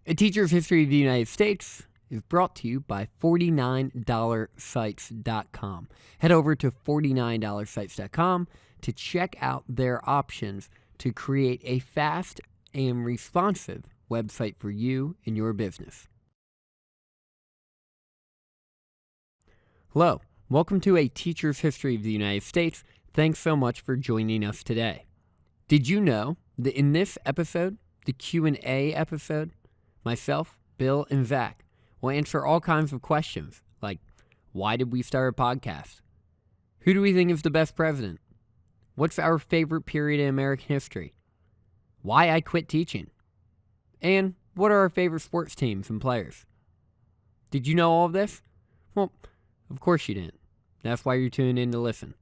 A Teacher's History of the United States is brought to you by $49sites.com. Head over to $49sites.com to check out their options to create a fast and responsive website for you and your business. Hello, welcome to A Teacher's History of the United States. Thanks so much for joining us today. Did you know that in this episode, the Q&A episode, myself, Bill, and Zach will answer all kinds of questions like, why did we start a podcast? Who do we think is the best president? What's our favorite period in American history? Why I quit teaching? And what are our favorite sports teams and players? Did you know all of this? Well, of course you didn't. That's why you're tuning in to listen.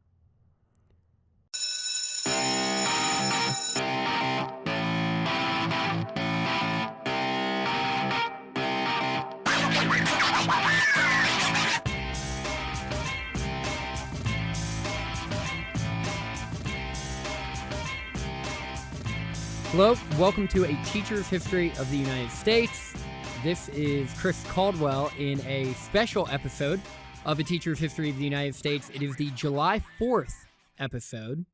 Hello, welcome to A Teacher's History of the United States. This is Chris Caldwell in a special episode of A Teacher's History of the United States. It is the July 4th episode.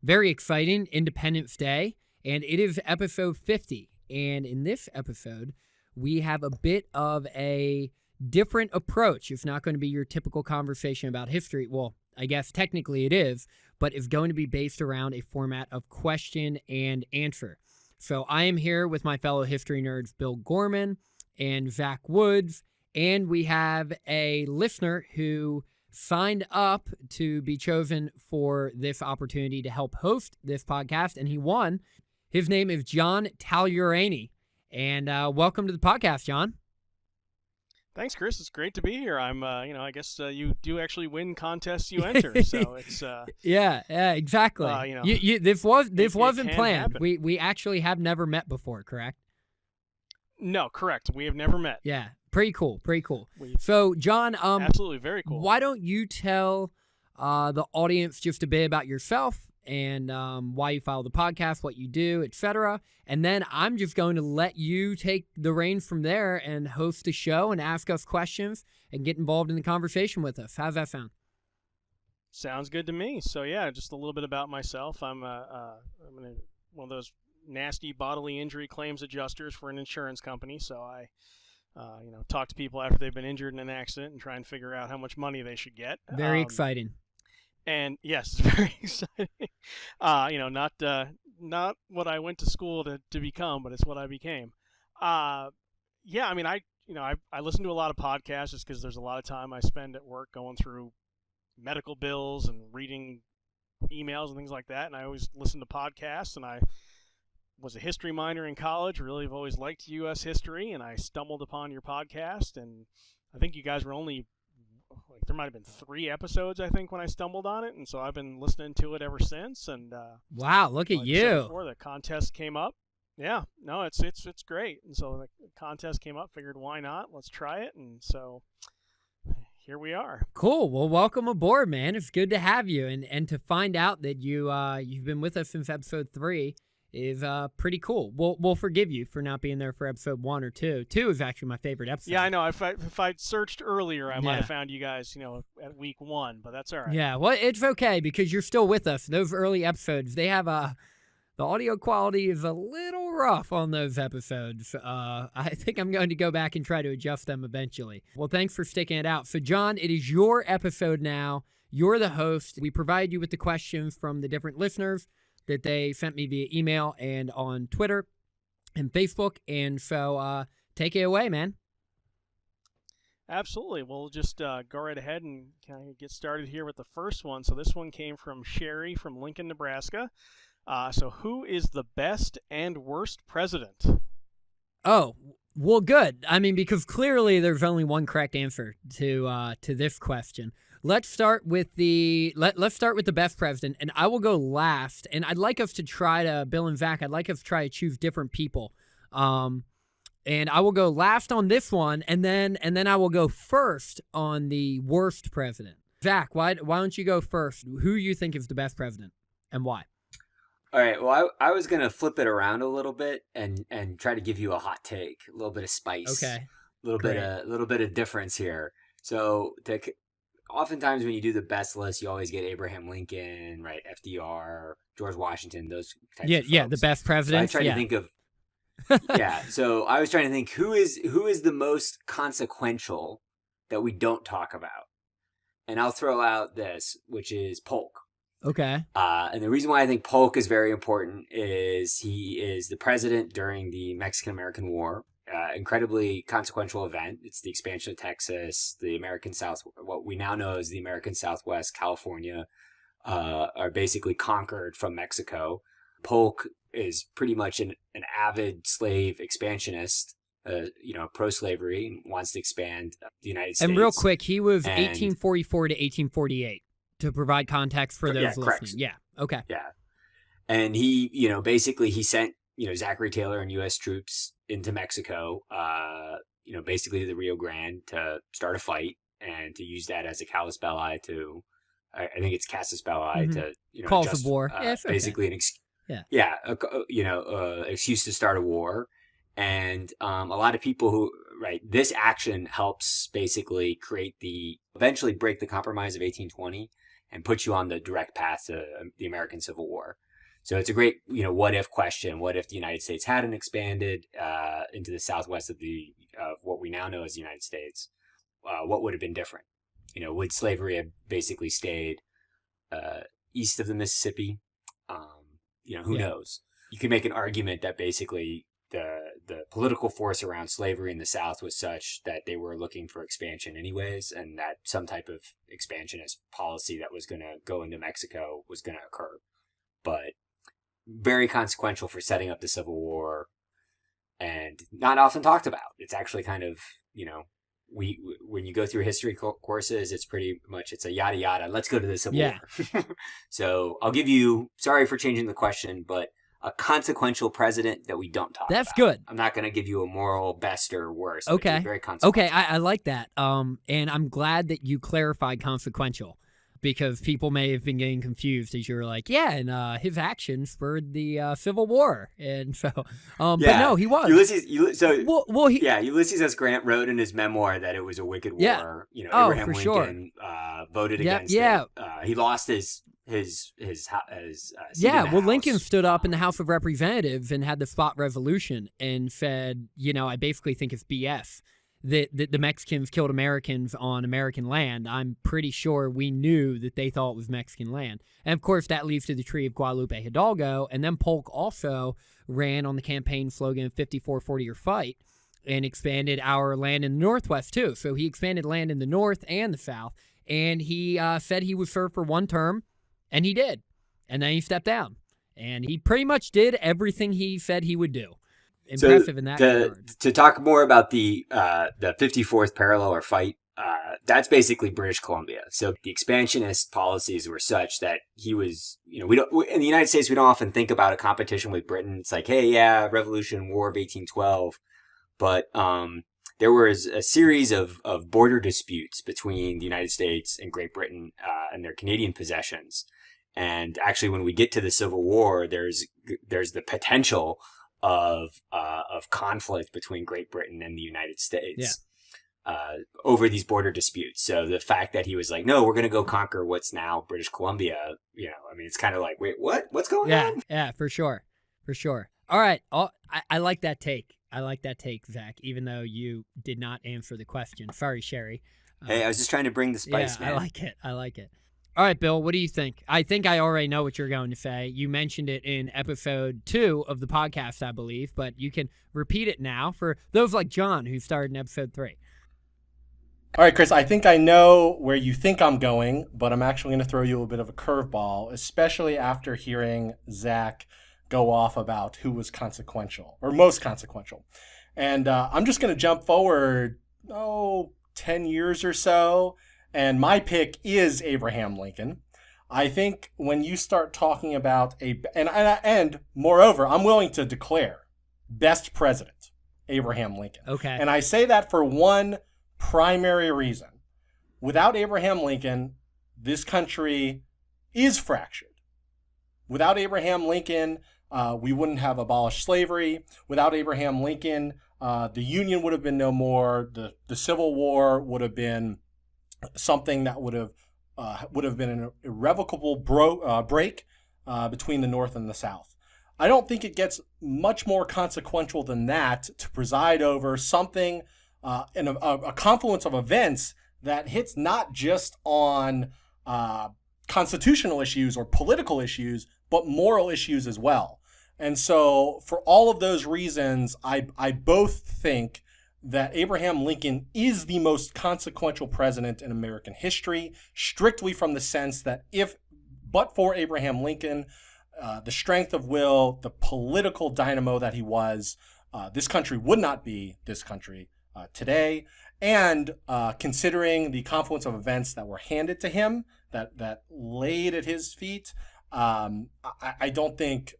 Very exciting, Independence Day, and it is episode 50. And in this episode, we have a bit of a different approach. It's not going to be your typical conversation about history. Well, I guess technically it is, but it's going to be based around a format of question and answer. So I am here with my fellow history nerds, Bill Gorman and Zach Woods, and we have a listener who signed up to be chosen for this opportunity to help host this podcast, and he won. His name is John Talurani, and welcome to the podcast, John. Thanks, Chris. It's great to be here. I'm, I guess you do actually win contests you enter, so it's. Yeah, exactly. This wasn't planned. Happen. We actually have never met before, correct? No, correct. We have never met. Yeah, pretty cool. So, John, absolutely very cool. Why don't you tell the audience just a bit about yourself and why you follow the podcast, what you do, etc. And then I'm just going to let you take the reins from there and host the show and ask us questions and get involved in the conversation with us. How's that sound? Sounds good to me. So yeah, just a little bit about myself. I'm one of those nasty bodily injury claims adjusters for an insurance company. So I talk to people after they've been injured in an accident and try and figure out how much money they should get. Very exciting. And yes, it's very exciting. Not what I went to school to become, but it's what I became. I listen to a lot of podcasts just because there's a lot of time I spend at work going through medical bills and reading emails and things like that. And I always listen to podcasts. And I was a history minor in college. Really have always liked U.S. history, and I stumbled upon your podcast. And I think you guys were only. There might have been 3 episodes, I think, when I stumbled on it, and so I've been listening to it ever since. And wow, look at you! Before the contest came up, yeah, no, it's great. And so the contest came up, figured why not? Let's try it, and so here we are. Cool. Well, welcome aboard, man. It's good to have you, and to find out that you've been with us since episode 3 is pretty cool. We'll forgive you for not being there for episode 1 or 2. 2 is actually my favorite episode. Yeah, I know. If I'd searched earlier, I might have found you guys, at week 1, but that's all right. Yeah, well, it's okay because you're still with us. Those early episodes, they have the audio quality is a little rough on those episodes. I think I'm going to go back and try to adjust them eventually. Well, thanks for sticking it out. So, John, it is your episode now. You're the host. We provide you with the questions from the different listeners that they sent me via email and on Twitter and Facebook. And so take it away, man. Absolutely. We'll just go right ahead and kind of get started here with the first one. So this one came from Sherry from Lincoln, Nebraska. So who is the best and worst president? Oh, well, good. I mean, because clearly there's only one correct answer to this question. Let's start with the best president, and I will go last. And I'd like us to try to, Bill and Zach, I'd like us to try to choose different people. And I will go last on this one, and then I will go first on the worst president. Zach, why don't you go first? Who you think is the best president, and why? All right. Well, I was going to flip it around a little bit and try to give you a hot take, a little bit of spice. Okay. A little bit of difference here. So oftentimes when you do the best list, you always get Abraham Lincoln, right? FDR, George Washington, those types of folks. Yeah, the best presidents. So I tried to think of so I was trying to think who is the most consequential that we don't talk about. And I'll throw out this, which is Polk. Okay. And the reason why I think Polk is very important is he is the president during the Mexican-American War. Incredibly consequential event. It's the expansion of Texas, the American South, what we now know as the American Southwest, California, are basically conquered from Mexico. Polk is pretty much an avid slave expansionist, pro-slavery, and wants to expand the United States. And real quick, he was 1844 to 1848, to provide context for those listening. Correct. Yeah, okay. Yeah. And he, basically he sent, Zachary Taylor and U.S. troops into Mexico, basically to the Rio Grande to start a fight and to use that as a casus belli to, I think it's casus belli to, Calls of war. Basically an excuse to start a war. And a lot of people who, this action helps basically eventually break the Compromise of 1820 and put you on the direct path to the American Civil War. So it's a great, what if question. What if the United States hadn't expanded into the southwest of what we now know as the United States? What would have been different? Would slavery have basically stayed east of the Mississippi? Who knows? You can make an argument that basically the political force around slavery in the South was such that they were looking for expansion anyways, and that some type of expansionist policy that was going to go into Mexico was going to occur. But very consequential for setting up the Civil War, and not often talked about. It's actually kind of, when you go through history courses, it's pretty much, it's a yada yada. Let's go to the Civil War. So I'll give you, sorry for changing the question, but a consequential president that we don't talk about. That's good. I'm not going to give you a moral best or worst. Okay. Very consequential. Okay, I like that. And I'm glad that you clarified consequential, because people may have been getting confused as you were like, and his actions spurred the Civil War. And so, but no, he was. Ulysses S. Grant wrote in his memoir that it was a wicked war. Abraham Lincoln voted against it. He lost his Lincoln stood up in the House of Representatives and had the spot resolution and said, I basically think it's BS that the Mexicans killed Americans on American land. I'm pretty sure we knew that they thought it was Mexican land. And of course, that leads to the Treaty of Guadalupe Hidalgo. And then Polk also ran on the campaign slogan 54-40 or fight and expanded our land in the Northwest too. So he expanded land in the North and the South. And he said he would serve for one term. And he did. And then he stepped down. And he pretty much did everything he said he would do. Impressive in that regard. To talk more about the 54th parallel or fight, that's basically British Columbia. So the expansionist policies were such that he was, in the United States, we don't often think about a competition with Britain. It's like, hey, Revolution, War of 1812. But there was a series of border disputes between the United States and Great Britain and their Canadian possessions. And actually, when we get to the Civil War, there's the potential of conflict between Great Britain and the United States over these border disputes. So the fact that he was like, no, we're going to go conquer what's now British Columbia, it's kind of like, wait, what? What's going on? Yeah, for sure. All right. I like that take. Zach, even though you did not answer the question. Sorry, Sherry. Hey, I was just trying to bring the spice, man. I like it. All right, Bill, what do you think? I think I already know what you're going to say. You mentioned it in episode 2 of the podcast, I believe, but you can repeat it now for those like John who started in episode 3. All right, Chris, I think I know where you think I'm going, but I'm actually going to throw you a bit of a curveball, especially after hearing Zach go off about who was consequential or most consequential. And I'm just going to jump forward, 10 years or so. And my pick is Abraham Lincoln. I think when you start talking about and moreover, I'm willing to declare best president, Abraham Lincoln. Okay. And I say that for one primary reason. Without Abraham Lincoln, this country is fractured. Without Abraham Lincoln, we wouldn't have abolished slavery. Without Abraham Lincoln, the Union would have been no more. The Civil War would have been something that would have been an irrevocable break between the North and the South. I don't think it gets much more consequential than that to preside over something in a confluence of events that hits not just on constitutional issues or political issues, but moral issues as well. And so for all of those reasons, I both think that Abraham Lincoln is the most consequential president in American history, strictly from the sense that but for Abraham Lincoln, the strength of will, the political dynamo that he was, this country would not be this country today. And considering the confluence of events that were handed to him, that laid at his feet, I don't think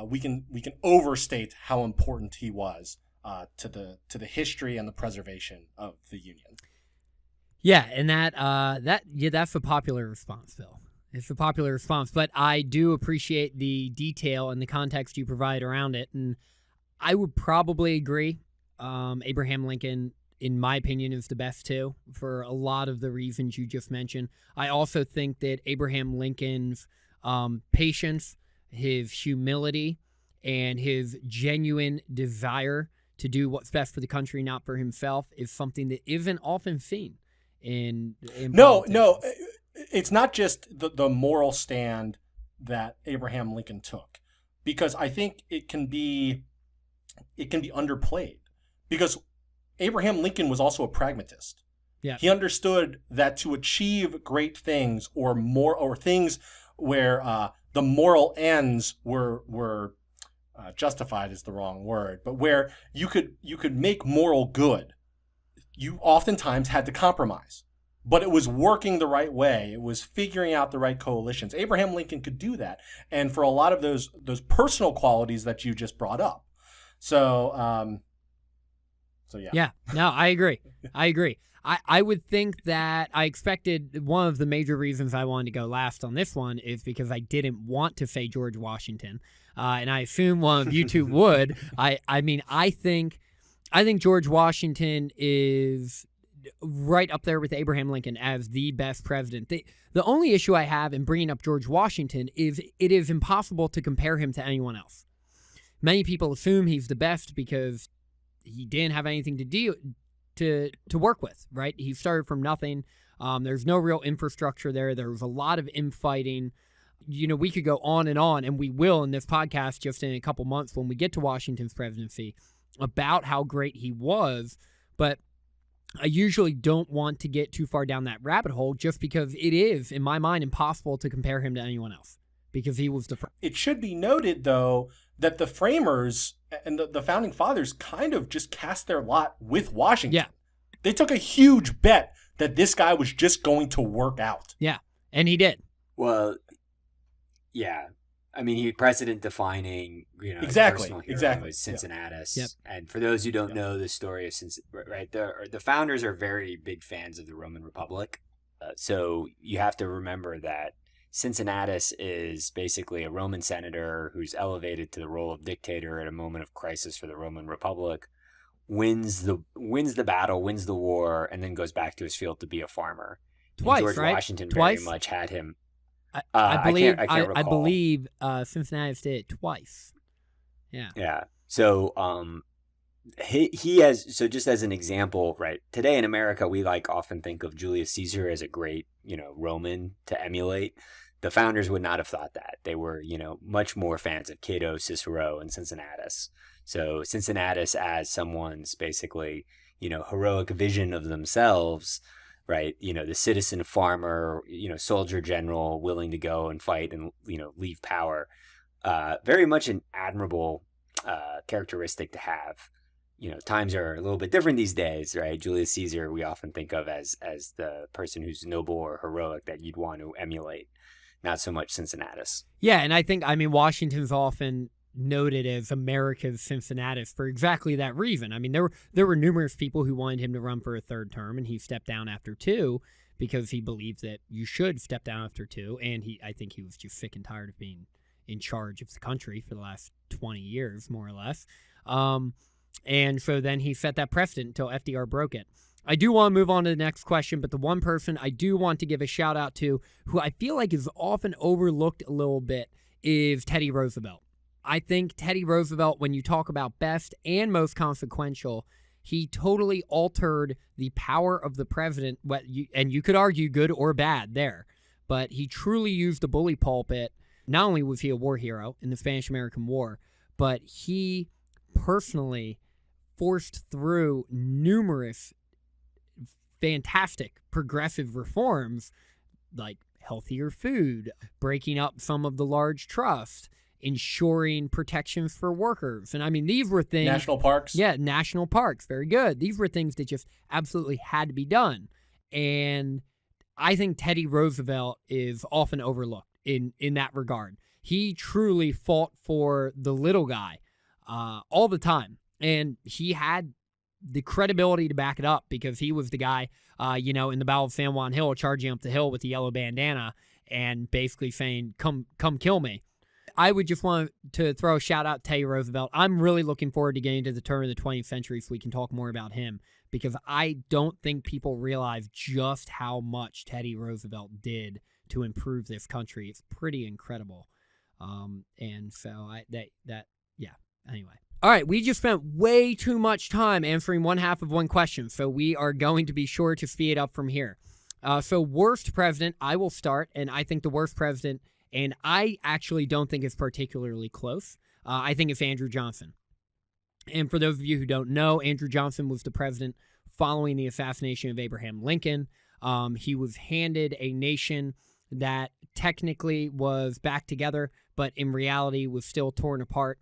we can overstate how important he was to the history and the preservation of the Union. Yeah, and that's a popular response, Bill. It's a popular response, but I do appreciate the detail and the context you provide around it, and I would probably agree. Abraham Lincoln, in my opinion, is the best too, for a lot of the reasons you just mentioned. I also think that Abraham Lincoln's patience, his humility, and his genuine desire to do what's best for the country, not for himself, is something that isn't often seen in politics. No, it's not just the moral stand that Abraham Lincoln took, because I think it can be underplayed, because Abraham Lincoln was also a pragmatist. Yeah. He understood that to achieve great things or things where the moral ends were justified is the wrong word, but where you could make moral good, you oftentimes had to compromise. But it was working the right way. It was figuring out the right coalitions. Abraham Lincoln could do that, and for a lot of those personal qualities that you just brought up. So yeah. Yeah, no, I agree. I would think that I expected one of the major reasons I wanted to go last on this one is because I didn't want to say George Washington, and I assume one of you two would. I mean, I think George Washington is right up there with Abraham Lincoln as the best president. The only issue I have in bringing up George Washington is it is impossible to compare him to anyone else. Many people assume he's the best because he didn't have anything to work with, right? He started from nothing. There's no real infrastructure there. There was a lot of infighting. You know, we could go on, and we will in this podcast just in a couple months when we get to Washington's presidency about how great he was, but I usually don't want to get too far down that rabbit hole just because it is, in my mind, impossible to compare him to anyone else because he was the first. It should be noted, though, that the framers and the founding fathers kind of just cast their lot with Washington. Yeah. They took a huge bet that this guy was just going to work out. Yeah, and he did. Well, yeah. I mean, he precedent defining, Exactly. his personal hero was Yep. Cincinnatus. Yep. And for those who don't know the story of Cincinnati, right, the founders are very big fans of the Roman Republic. So you have to remember that Cincinnatus is basically a Roman senator who's elevated to the role of dictator at a moment of crisis for the Roman Republic, wins the battle, wins the war, and then goes back to his field to be a farmer. Twice, and George right? Washington Twice? very much had him. I believe I can't recall. I believe Cincinnati did it twice. Yeah. Yeah. So he has, so just as an example, right, today in America we often think of Julius Caesar as a great, Roman to emulate. The founders would not have thought that. They were, much more fans of Cato, Cicero, and Cincinnatus. So Cincinnatus as someone's basically, heroic vision of themselves, right? The citizen farmer, soldier general willing to go and fight and, leave power. Very much an admirable characteristic to have. Times are a little bit different these days, right? Julius Caesar we often think of as the person who's noble or heroic that you'd want to emulate. Not so much Cincinnatus. Yeah, and I think, Washington's often noted as America's Cincinnatus for exactly that reason. I mean, there were numerous people who wanted him to run for a third term, and he stepped down after 2 because he believed that you should step down after 2, and I think he was just sick and tired of being in charge of the country for the last 20 years, more or less. And so then he set that precedent until FDR broke it. I do want to move on to the next question, but the one person I do want to give a shout out to, who I feel like is often overlooked a little bit, is Teddy Roosevelt. I think Teddy Roosevelt, when you talk about best and most consequential, he totally altered the power of the president, and you could argue good or bad there, but he truly used the bully pulpit. Not only was he a war hero in the Spanish-American War, but he personally forced through numerous fantastic progressive reforms, like healthier food, breaking up some of the large trusts, ensuring protections for workers. And I mean, these were things... National parks? Yeah, national parks. Very good. These were things that just absolutely had to be done. And I think Teddy Roosevelt is often overlooked in that regard. He truly fought for the little guy all the time. And he had the credibility to back it up because he was the guy, in the Battle of San Juan Hill, charging up the hill with the yellow bandana and basically saying, come kill me. I would just want to throw a shout out to Teddy Roosevelt. I'm really looking forward to getting to the turn of the 20th century so we can talk more about him, because I don't think people realize just how much Teddy Roosevelt did to improve this country. It's pretty incredible. And so anyway. All right, we just spent way too much time answering one half of one question, so we are going to be sure to speed it up from here. So worst president, I will start, and I think the worst president, and I actually don't think it's particularly close. I think it's Andrew Johnson. And for those of you who don't know, Andrew Johnson was the president following the assassination of Abraham Lincoln. He was handed a nation that technically was back together, but in reality was still torn apart.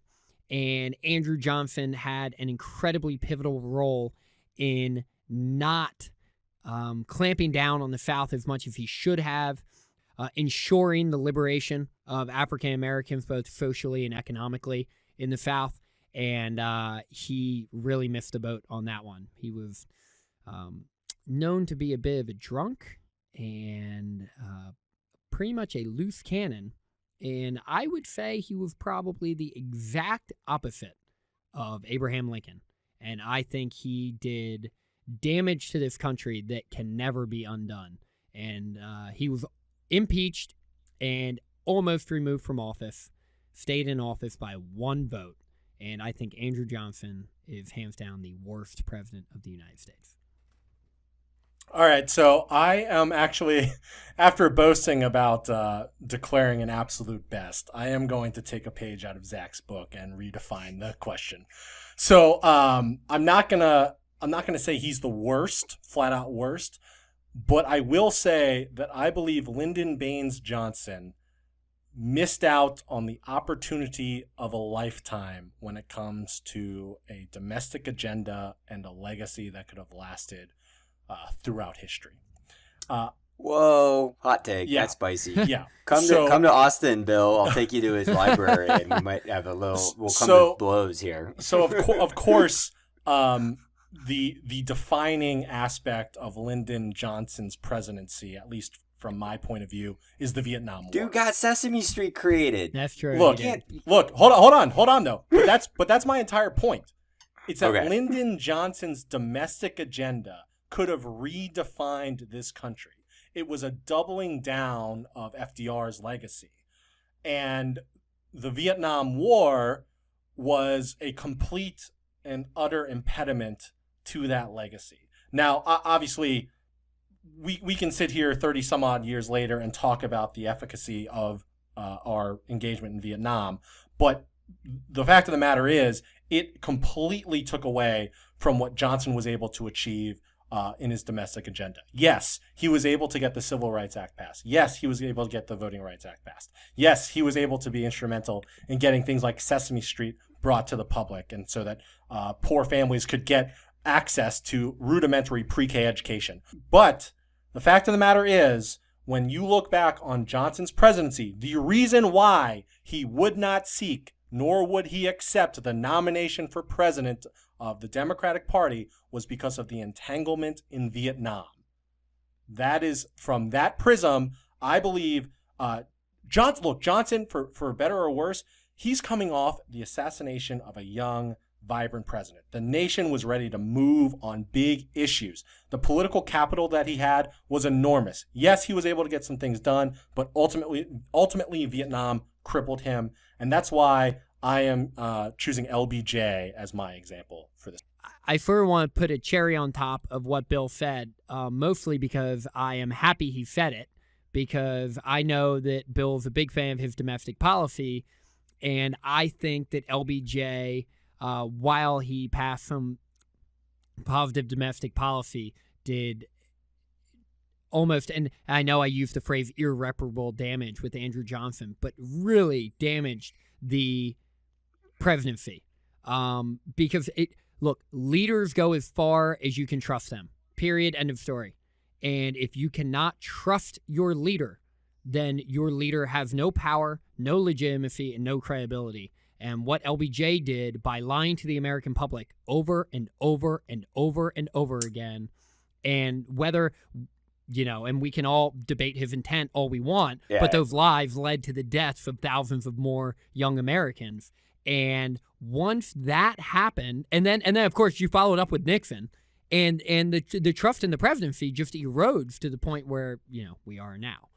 And Andrew Johnson had an incredibly pivotal role in not clamping down on the South as much as he should have, ensuring the liberation of African Americans both socially and economically in the South. And he really missed the boat on that one. He was known to be a bit of a drunk and pretty much a loose cannon. And I would say he was probably the exact opposite of Abraham Lincoln. And I think he did damage to this country that can never be undone. And he was impeached and almost removed from office, stayed in office by one vote. And I think Andrew Johnson is hands down the worst president of the United States. All right, so I am actually, after boasting about declaring an absolute best, I am going to take a page out of Zach's book and redefine the question. So I'm not gonna say he's the worst, flat out worst, but I will say that I believe Lyndon Baines Johnson missed out on the opportunity of a lifetime when it comes to a domestic agenda and a legacy that could have lasted throughout history. Whoa, hot take. Yeah. That's spicy. Yeah. Come to Austin, Bill. I'll take you to his library, and we might have we'll come to blows here. So of course, the defining aspect of Lyndon Johnson's presidency, at least from my point of view, is the Vietnam War. Dude got Sesame Street created. That's true. Look, hold on though. But that's my entire point. It's that Lyndon Johnson's domestic agenda could have redefined this country. It was a doubling down of FDR's legacy. And the Vietnam War was a complete and utter impediment to that legacy. Now, obviously, we can sit here 30 some odd years later and talk about the efficacy of our engagement in Vietnam. But the fact of the matter is, it completely took away from what Johnson was able to achieve in his domestic agenda. Yes, he was able to get the Civil Rights Act passed. Yes, he was able to get the Voting Rights Act passed. Yes, he was able to be instrumental in getting things like Sesame Street brought to the public, and so that poor families could get access to rudimentary pre-K education. But the fact of the matter is, when you look back on Johnson's presidency, the reason why he would not seek nor would he accept the nomination for president of the Democratic Party was because of the entanglement in Vietnam. That is from that prism. I believe Johnson, for better or worse, he's coming off the assassination of a young, vibrant president. The nation was ready to move on big issues. The political capital that he had was enormous. Yes, he was able to get some things done, but ultimately Vietnam crippled him. And that's why I am choosing LBJ as my example for this. I sort of want to put a cherry on top of what Bill said, mostly because I am happy he said it, because I know that Bill's a big fan of his domestic policy, and I think that LBJ, while he passed some positive domestic policy, did almost, and I know I used the phrase irreparable damage with Andrew Johnson, but really damaged the presidency. Because look, leaders go as far as you can trust them. Period. End of story. And if you cannot trust your leader, then your leader has no power, no legitimacy, and no credibility. And what LBJ did by lying to the American public over and over and over and over again, and whether, and we can all debate his intent all we want, but those lies led to the deaths of thousands of more young Americans. And once that happened, and then of course you followed up with Nixon, and the trust in the presidency just erodes to the point where we are now.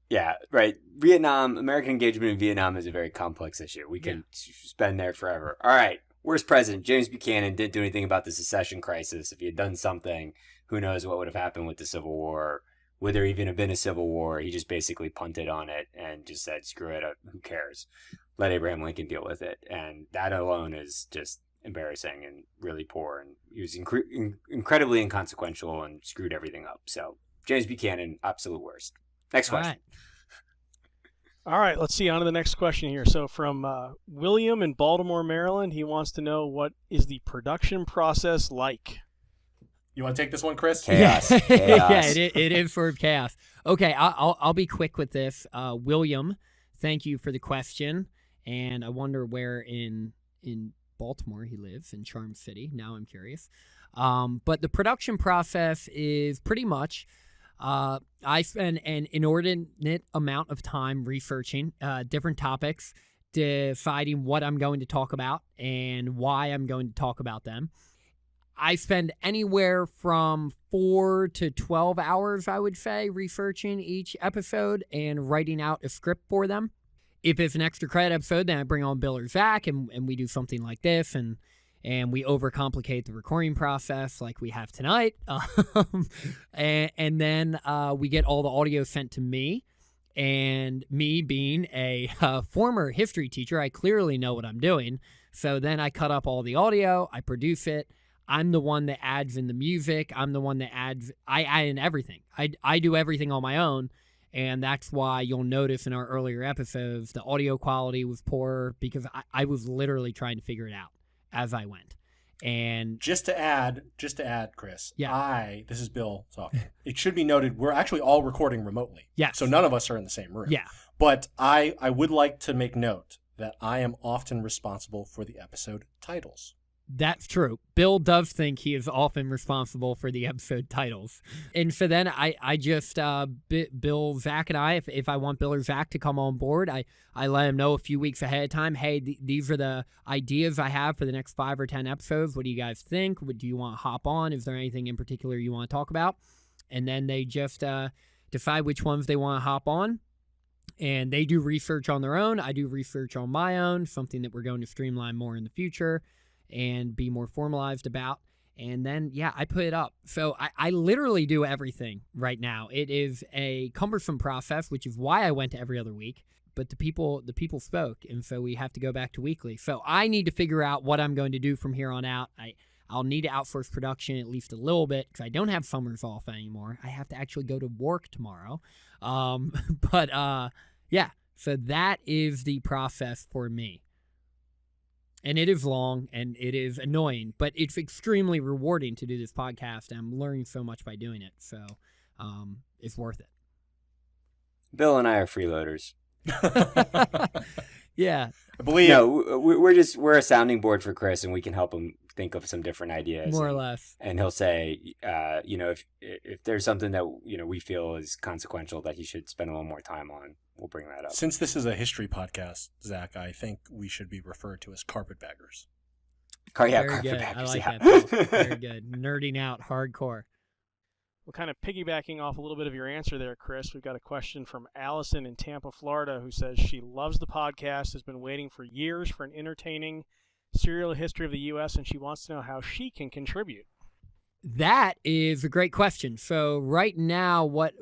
Yeah, right. American engagement in Vietnam is a very complex issue. We can spend there forever. All right, worst president, James Buchanan, didn't do anything about the secession crisis. If he had done something, who knows what would have happened with the Civil War? Would there even have been a Civil War? He just basically punted on it and just said, screw it, who cares? Let Abraham Lincoln deal with it. And that alone is just embarrassing and really poor. And he was incredibly inconsequential and screwed everything up. So James Buchanan, absolute worst. Next question. All right, let's see. On to the next question here. So from William in Baltimore, Maryland, he wants to know, what is the production process like? You want to take this one, Chris? Chaos. Yeah, Chaos. it is for chaos. Okay, I'll be quick with this. William, thank you for the question, and I wonder where in Baltimore he lives, in Charm City. Now I'm curious. But the production process is pretty much, I spend an inordinate amount of time researching different topics, deciding what I'm going to talk about and why I'm going to talk about them. I spend anywhere from 4 to 12 hours, I would say, researching each episode and writing out a script for them. If it's an extra credit episode, then I bring on Bill or Zach, and we do something like this, and we overcomplicate the recording process like we have tonight. And then we get all the audio sent to me. And me being a former history teacher, I clearly know what I'm doing. So then I cut up all the audio, I produce it. I'm the one that adds in the music. I'm the one that adds, I add in everything. I do everything on my own. And that's why you'll notice in our earlier episodes, the audio quality was poor because I was literally trying to figure it out as I went. And just to add, Chris, yeah. This is Bill talking. It should be noted, we're actually all recording remotely. Yes. So none of us are in the same room. Yeah. But I would like to make note that I am often responsible for the episode titles. That's true. Bill does think he is often responsible for the episode titles. And so then I just, Bill, Zach, and I, if I want Bill or Zach to come on board, I let him know a few weeks ahead of time, hey, these are the ideas I have for the next 5 or 10 episodes. What do you guys think? Do you want to hop on? Is there anything in particular you want to talk about? And then they just decide which ones they want to hop on. And they do research on their own. I do research on my own, something that we're going to streamline more in the future and be more formalized about. And then, I put it up. So I literally do everything right now. It is a cumbersome process, which is why I went to every other week. But the people spoke, and so we have to go back to weekly. So I need to figure out what I'm going to do from here on out. I'll need to outsource production at least a little bit because I don't have summers off anymore. I have to actually go to work tomorrow. So that is the process for me. And it is long and it is annoying, but it's extremely rewarding to do this podcast. And I'm learning so much by doing it. So it's worth it. Bill and I are freeloaders. Yeah. I believe. No, we're a sounding board for Chris, and we can help him think of some different ideas. More or less. And he'll say, if there's something that, we feel is consequential that he should spend a little more time on, we'll bring that up. Since this is a history podcast, Zach, I think we should be referred to as carpetbaggers. Very good. Carpetbaggers, I like yeah. that. Paul. Very good. Nerding out hardcore. Well, kind of piggybacking off a little bit of your answer there, Chris, we've got a question from Allison in Tampa, Florida, who says she loves the podcast, has been waiting for years for an entertaining serial history of the U.S., and she wants to know how she can contribute. That is a great question. So right now, what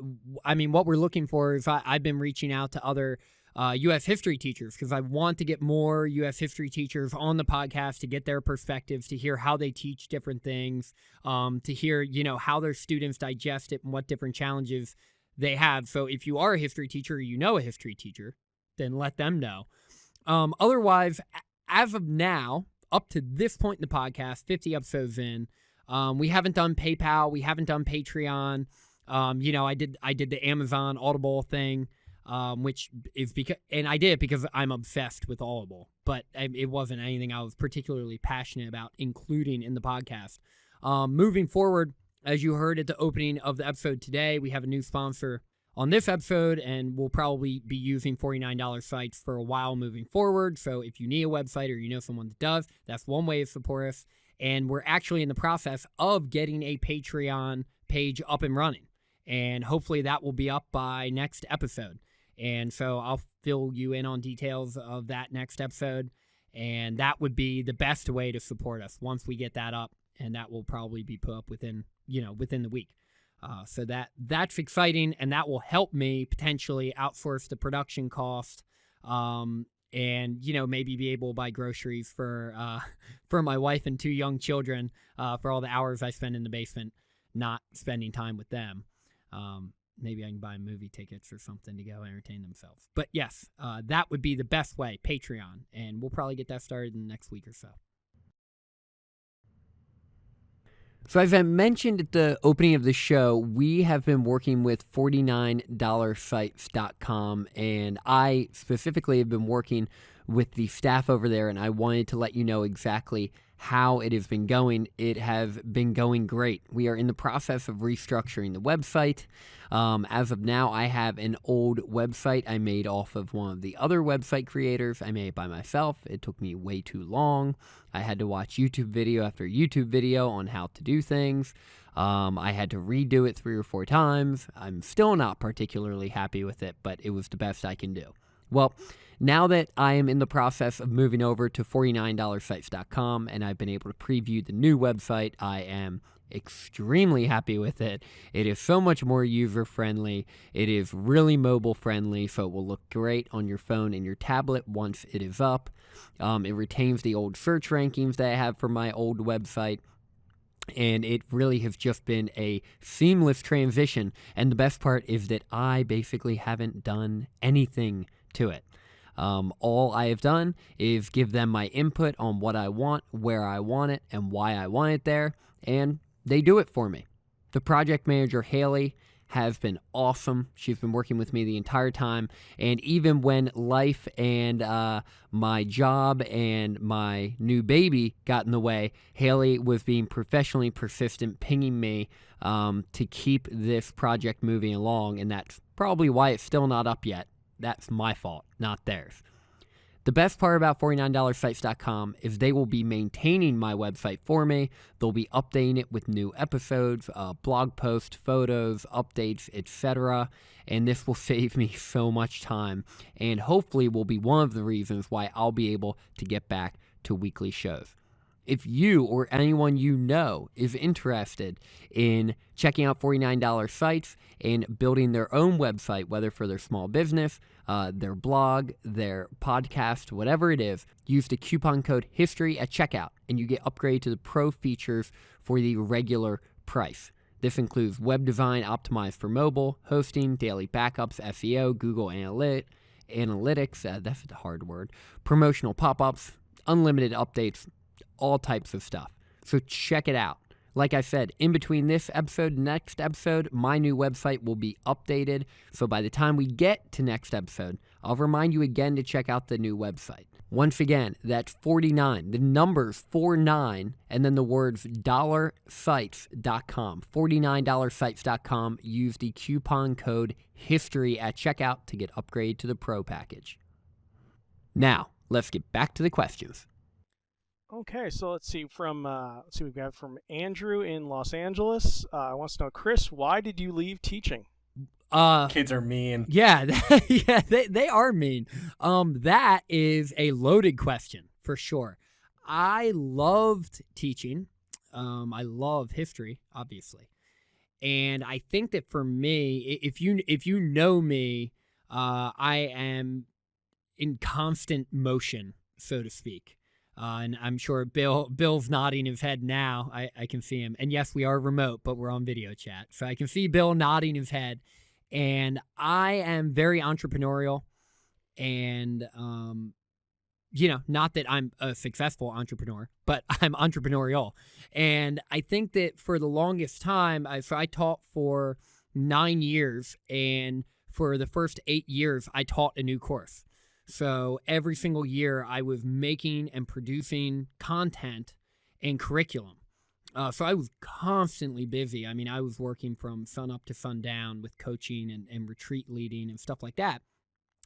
we're looking for is I've been reaching out to other U.S. history teachers because I want to get more U.S. history teachers on the podcast to get their perspectives, to hear how they teach different things, to hear, how their students digest it and what different challenges they have. So if you are a history teacher or you know a history teacher, then let them know. Otherwise, as of now, up to this point in the podcast, 50 episodes in, we haven't done PayPal. We haven't done Patreon. I did the Amazon Audible thing, which is and I did it because I'm obsessed with Audible, but it wasn't anything I was particularly passionate about including in the podcast. Moving forward, as you heard at the opening of the episode today, we have a new sponsor on this episode, and we'll probably be using $49 sites for a while moving forward. So if you need a website or you know someone that does, that's one way to support us. And we're actually in the process of getting a Patreon page up and running. And hopefully that will be up by next episode. And so I'll fill you in on details of that next episode. And that would be the best way to support us once we get that up. And that will probably be put up within the week. So that's exciting, and that will help me potentially outsource the production cost, and maybe be able to buy groceries for my wife and 2 young children for all the hours I spend in the basement not spending time with them. Maybe I can buy movie tickets or something to go entertain themselves. But yes, that would be the best way, Patreon, and we'll probably get that started in the next week or so. So as I mentioned at the opening of the show, we have been working with $49sites.com, and I specifically have been working with the staff over there, and I wanted to let you know exactly how it has been going. It has been going great. We are in the process of restructuring the website. As of now, I have an old website I made off of one of the other website creators. I made it by myself. It took me way too long. I had to watch YouTube video after YouTube video on how to do things. I had to redo it 3 or 4 times. I'm still not particularly happy with it, but it was the best I can do. Well, now that I am in the process of moving over to $49sites.com and I've been able to preview the new website, I am extremely happy with it. It is so much more user-friendly. It is really mobile-friendly, so it will look great on your phone and your tablet once it is up. It retains the old search rankings that I have for my old website. And it really has just been a seamless transition. And the best part is that I basically haven't done anything to it. All I have done is give them my input on what I want, where I want it, and why I want it there, and they do it for me. The project manager, Haley, has been awesome. She's been working with me the entire time, and even when life and my job and my new baby got in the way, Haley was being professionally persistent, pinging me to keep this project moving along, and that's probably why it's still not up yet. That's my fault, not theirs. The best part about $49sites.com is they will be maintaining my website for me. They'll be updating it with new episodes, blog posts, photos, updates, etc. And this will save me so much time, and hopefully will be one of the reasons why I'll be able to get back to weekly shows. If you or anyone you know is interested in checking out $49 sites and building their own website, whether for their small business, their blog, their podcast, whatever it is, use the coupon code HISTORY at checkout and you get upgraded to the pro features for the regular price. This includes web design optimized for mobile, hosting, daily backups, SEO, Google Analytics, that's a hard word, promotional pop-ups, unlimited updates, all types of stuff. So check it out. Like I said, in between this episode and next episode, my new website will be updated. So by the time we get to next episode, I'll remind you again to check out the new website. Once again, that's 49, the numbers 49, and then the words $sites.com, $49sites.com. Use the coupon code HISTORY at checkout to get upgrade to the Pro package. Now, let's get back to the questions. Okay, so let's see. We've got from Andrew in Los Angeles. Wants to know, Chris, why did you leave teaching? Kids are mean. Yeah, yeah, they are mean. That is a loaded question for sure. I loved teaching. I love history, obviously, and I think that for me, if you know me, I am in constant motion, so to speak. And I'm sure Bill's nodding his head now. I can see him. And yes, we are remote, but we're on video chat. So I can see Bill nodding his head. And I am very entrepreneurial. And, not that I'm a successful entrepreneur, but I'm entrepreneurial. And I think that for the longest time, I taught for 9 years. And for the first 8 years, I taught a new course. So every single year I was making and producing content and curriculum. So I was constantly busy. I mean, I was working from sun up to sundown with coaching and retreat leading and stuff like that.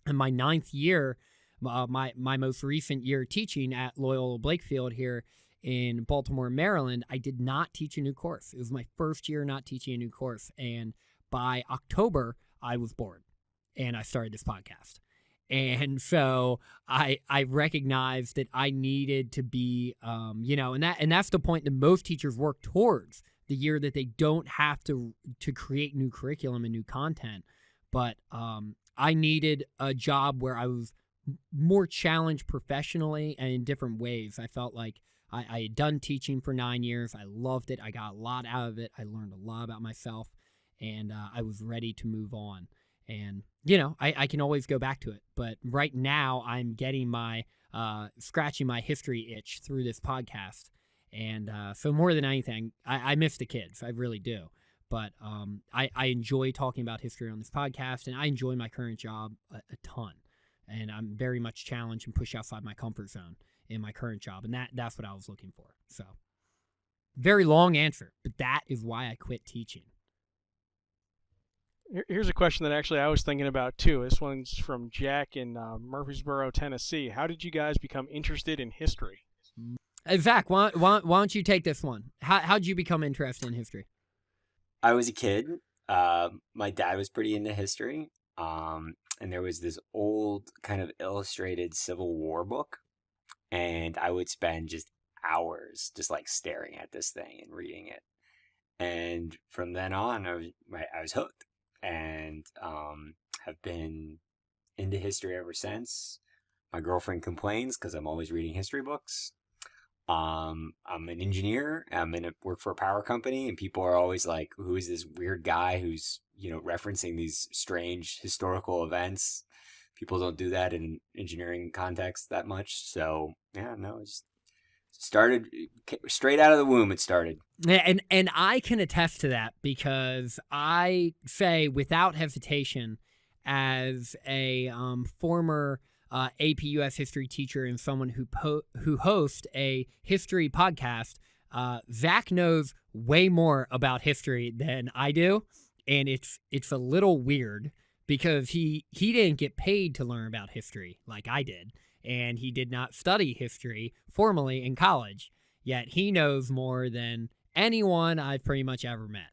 And my 9th year, my most recent year teaching at Loyola Blakefield here in Baltimore, Maryland, I did not teach a new course. It was my first year not teaching a new course. And by October, I was bored and I started this podcast. And so I recognized that I needed to be, and that's the point that most teachers work towards, the year that they don't have to create new curriculum and new content. But I needed a job where I was more challenged professionally and in different ways. I felt like I had done teaching for 9 years. I loved it. I got a lot out of it. I learned a lot about myself, and I was ready to move on. And, I can always go back to it. But right now I'm getting scratching my history itch through this podcast. And so more than anything, I miss the kids. I really do. But I enjoy talking about history on this podcast, and I enjoy my current job a ton. And I'm very much challenged and pushed outside my comfort zone in my current job. And that's what I was looking for. So very long answer, but that is why I quit teaching. Here's a question that actually I was thinking about too. This one's from Jack in Murfreesboro, Tennessee. How did you guys become interested in history? Zach, why don't you take this one? How did you become interested in history? I was a kid. My dad was pretty into history. And there was this old kind of illustrated Civil War book. And I would spend just hours just like staring at this thing and reading it. And from then on, I was hooked. And have been into history ever since. My girlfriend complains because I'm always reading history books. I'm an engineer. Work for a power company, and people are always like, "Who is this weird guy who's referencing these strange historical events?" People don't do that in engineering context that much. So yeah, no, it just started straight out of the womb. It started. Yeah, and I can attest to that because I say without hesitation, as a former AP US history teacher and someone who hosts a history podcast, Zach knows way more about history than I do, and it's a little weird because he didn't get paid to learn about history like I did, and he did not study history formally in college, yet he knows more than anyone I've pretty much ever met.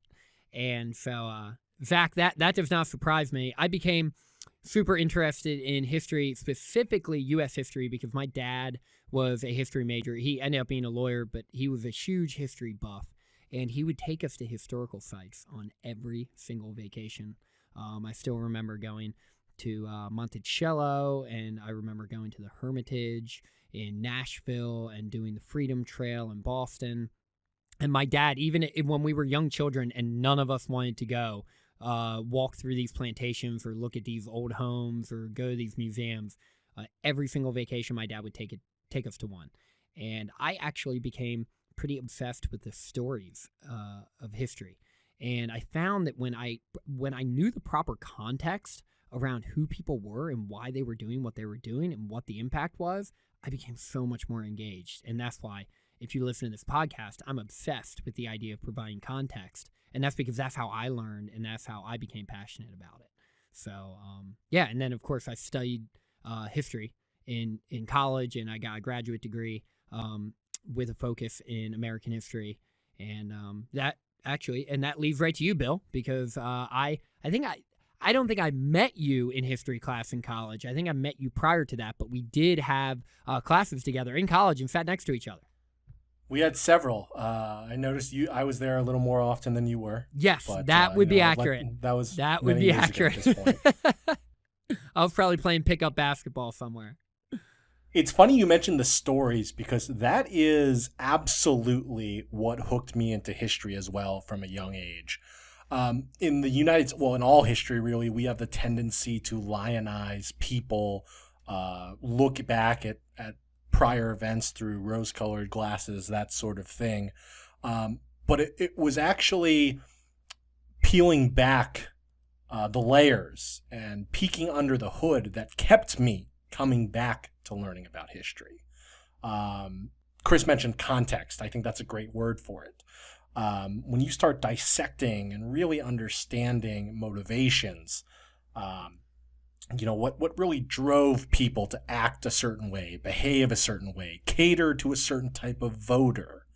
And so, Zach, that does not surprise me. I became super interested in history, specifically U.S. history, because my dad was a history major. He ended up being a lawyer, but he was a huge history buff, and he would take us to historical sites on every single vacation. I still remember going to Monticello, and I remember going to the Hermitage in Nashville and doing the Freedom Trail in Boston. And my dad, even when we were young children and none of us wanted to go walk through these plantations or look at these old homes or go to these museums, every single vacation my dad would take us to one. And I actually became pretty obsessed with the stories of history. And I found that when I knew the proper context around who people were and why they were doing what they were doing and what the impact was, I became so much more engaged. And that's why, if you listen to this podcast, I'm obsessed with the idea of providing context. And that's because that's how I learned and that's how I became passionate about it. So, yeah. And then, of course, I studied history in college, and I got a graduate degree with a focus in American history. And that leads right to you, Bill, because I don't think I met you in history class in college. I think I met you prior to that, but we did have classes together in college and sat next to each other. We had several. I noticed I was there a little more often than you were. Yes, but, that would be accurate. That would be accurate at this point. I was probably playing pickup basketball somewhere. It's funny you mentioned the stories, because that is absolutely what hooked me into history as well from a young age. In in all history, really, we have the tendency to lionize people, look back at prior events through rose-colored glasses, that sort of thing. But it was actually peeling back the layers and peeking under the hood that kept me coming back to learning about history. Chris mentioned context. I think that's a great word for it. When you start dissecting and really understanding motivations, what really drove people to act a certain way, behave a certain way, cater to a certain type of voter,